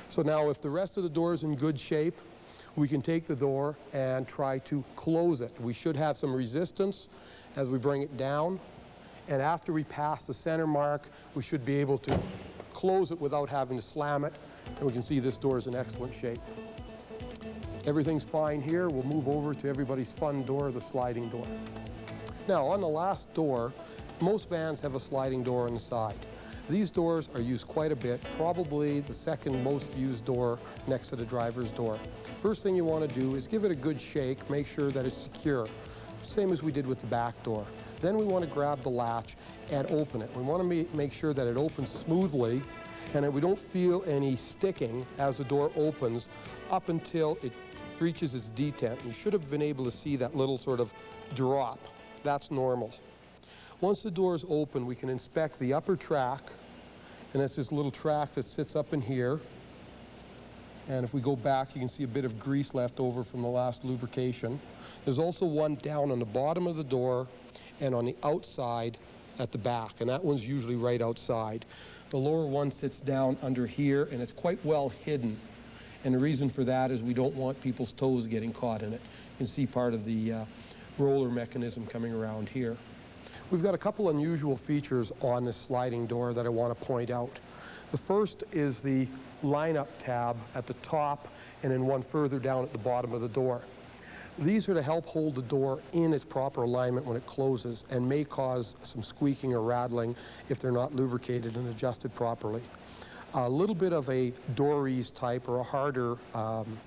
So now if the rest of the door is in good shape, we can take the door and try to close it. We should have some resistance as we bring it down. And after we pass the center mark, we should be able to close it without having to slam it. And we can see this door is in excellent shape. Everything's fine here. We'll move over to everybody's fun door, the sliding door. Now, on the last door, most vans have a sliding door on the side. These doors are used quite a bit, probably the second most used door next to the driver's door. First thing you want to do is give it a good shake, make sure that it's secure, same as we did with the back door. Then we want to grab the latch and open it. We want to make sure that it opens smoothly and that we don't feel any sticking as the door opens up until it reaches its detent. You should have been able to see that little sort of drop. That's normal. Once the door is open, we can inspect the upper track, and that's this little track that sits up in here. And if we go back, you can see a bit of grease left over from the last lubrication. There's also one down on the bottom of the door and on the outside at the back, and that one's usually right outside. The lower one sits down under here, and it's quite well hidden. And the reason for that is we don't want people's toes getting caught in it. You can see part of the roller mechanism coming around here. We've got a couple unusual features on this sliding door that I want to point out. The first is the lineup tab at the top and then one further down at the bottom of the door. These are to help hold the door in its proper alignment when it closes and may cause some squeaking or rattling if they're not lubricated and adjusted properly. A little bit of a Dories type or a harder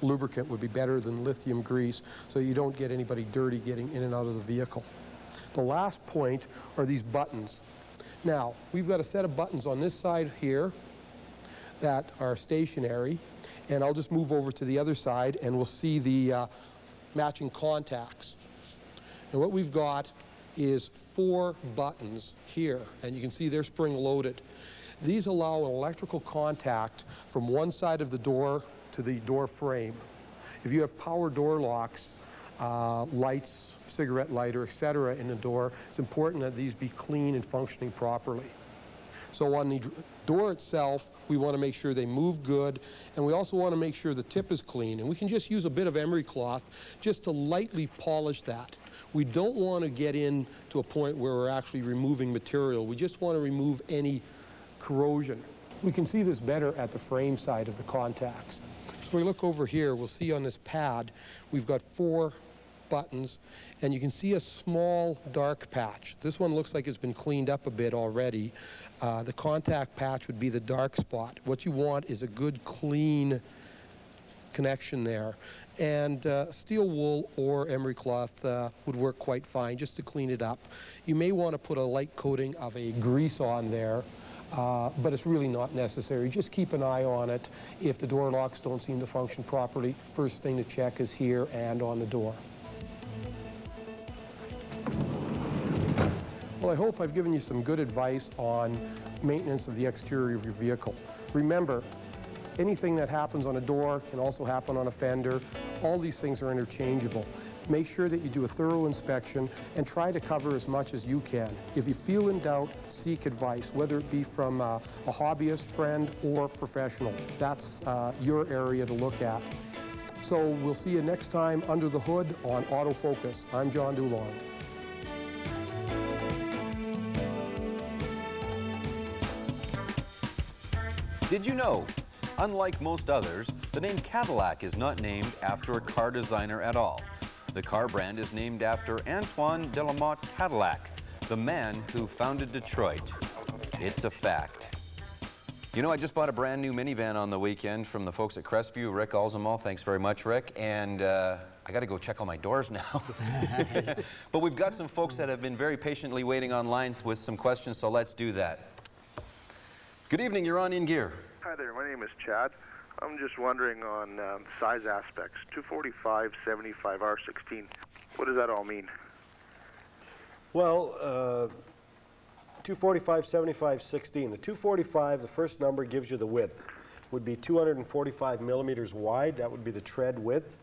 lubricant would be better than lithium grease, so you don't get anybody dirty getting in and out of the vehicle. The last point are these buttons. Now, we've got a set of buttons on this side here that are stationary, and I'll just move over to the other side and we'll see the matching contacts. And what we've got is 4 buttons here, and you can see they're spring-loaded. These allow an electrical contact from one side of the door to the door frame. If you have power door locks, lights, cigarette lighter, etc. in the door, it's important that these be clean and functioning properly. So on the door itself, we want to make sure they move good, and we also want to make sure the tip is clean. And we can just use a bit of emery cloth just to lightly polish that. We don't want to get in to a point where we're actually removing material. We just want to remove any corrosion. We can see this better at the frame side of the contacts. So we look over here, we'll see on this pad, we've got 4 buttons, and you can see a small dark patch. This one looks like it's been cleaned up a bit already. The contact patch would be the dark spot. What you want is a good clean connection there. And steel wool or emery cloth would work quite fine just to clean it up. You may want to put a light coating of a grease on there, but it's really not necessary. Just keep an eye on it. If the door locks don't seem to function properly, first thing to check is here and on the door. Well, I hope I've given you some good advice on maintenance of the exterior of your vehicle. Remember, anything that happens on a door can also happen on a fender. All these things are interchangeable. Make sure that you do a thorough inspection and try to cover as much as you can. If you feel in doubt, seek advice, whether it be from a hobbyist friend or professional. That's your area to look at. So we'll see you next time under the hood on Autofocus. I'm John Dulong. Did you know? Unlike most others, the name Cadillac is not named after a car designer at all. The car brand is named after Antoine de la Motte Cadillac, the man who founded Detroit. It's a fact. You know, I just bought a brand new minivan on the weekend from the folks at Crestview, Rick Alzamal. Thanks very much, Rick. And I got to go check all my doors now. But we've got some folks that have been very patiently waiting online with some questions, so let's do that. Good evening, you're on In Gear. Hi there, my name is Chad. I'm just wondering on size aspects, 245, 75, R16. What does that all mean? Well, 245, 75, 16. The 245, the first number gives you the width. Would be 245 millimeters wide. That would be the tread width.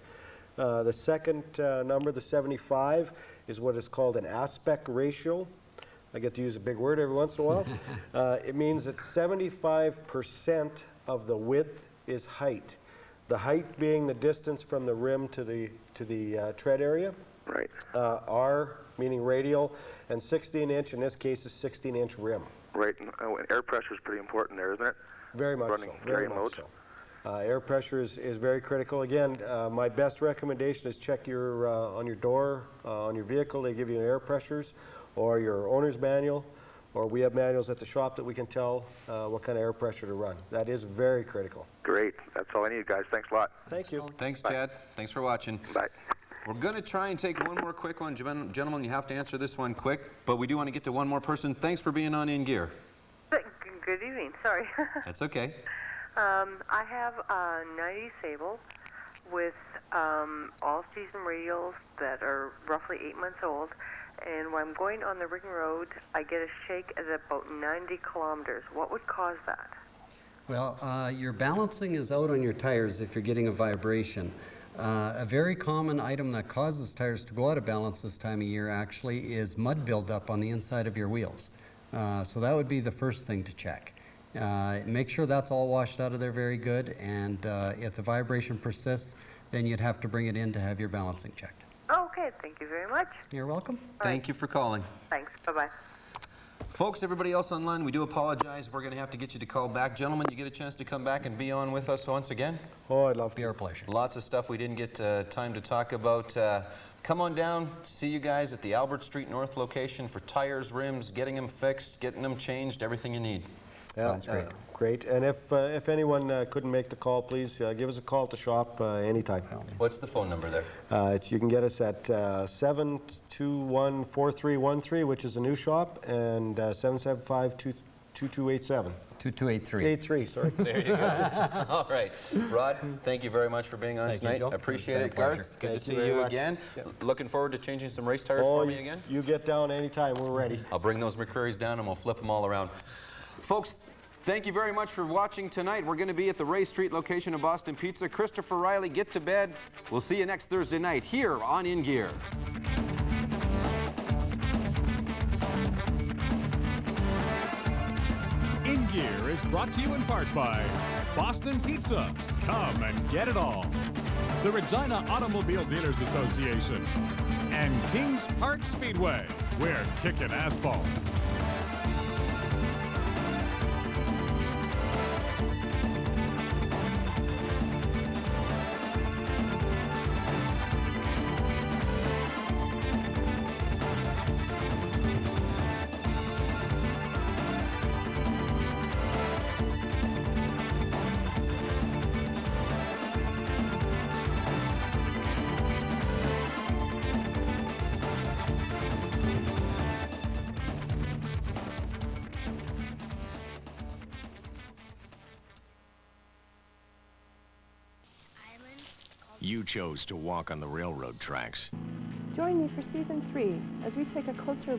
The second number, the 75, is what is called an aspect ratio. I get to use a big word every once in a while. It means that 75% of the width is height. The height being the distance from the rim to the tread area. Right. R meaning radial, and 16-inch in this case is 16-inch rim. Right. And air pressure is pretty important there, isn't it? Very much so. Very much so. Air pressure is very critical. Again, my best recommendation is check your on your door, on your vehicle. They give you air pressures, or your owner's manual, or we have manuals at the shop that we can tell what kind of air pressure to run. That is very critical. Great. That's all I need, guys. Thanks a lot. Thank you. Thanks, Chad. Thanks for watching. Bye. We're going to try and take one more quick one. Gentlemen, you have to answer this one quick, but we do want to get to one more person. Thanks for being on In Gear. Good evening. Sorry. That's okay. I have a 90 Sable with all-season radials that are roughly 8 months old. And when I'm going on the ring road, I get a shake at about 90 kilometers. What would cause that? Well, your balancing is out on your tires if you're getting a vibration. A very common item that causes tires to go out of balance this time of year actually is mud buildup on the inside of your wheels. So that would be the first thing to check. Make sure that's all washed out of there very good, and if the vibration persists, then you'd have to bring it in to have your balancing checked. Okay, thank you very much. You're welcome. Thank you for calling. Thanks. Bye-bye. Folks, everybody else online, we do apologize. We're going to have to get you to call back. Gentlemen, you get a chance to come back and be on with us once again? Oh, I'd love to. Be our pleasure. Lots of stuff we didn't get time to talk about. Come on down, see you guys at the Albert Street North location for tires, rims, getting them fixed, getting them changed, everything you need. Sounds great. Great. And if anyone couldn't make the call, please give us a call at the shop anytime. What's the phone number there? You can get us at 721-4313, which is a new shop, and 775-2287. 2283. 83, sorry. There you go. All right. Rod, thank you very much for being on Thank you, tonight. Joe. Appreciate It's it. been a Garth, pleasure. good to Thank you see very you much. again. Yep. Looking forward to changing some race tires for me again. You get down anytime. We're ready. I'll bring those McCreary's down and we'll flip them all around. Folks, thank you very much for watching tonight. We're going to be at the Ray Street location of Boston Pizza. Christopher Riley, get to bed. We'll see you next Thursday night here on In Gear. In Gear is brought to you in part by Boston Pizza. Come and get it all. The Regina Automobile Dealers Association. And Kings Park Speedway. We're kicking asphalt. You chose to walk on the railroad tracks. Join me for Season 3 as we take a closer look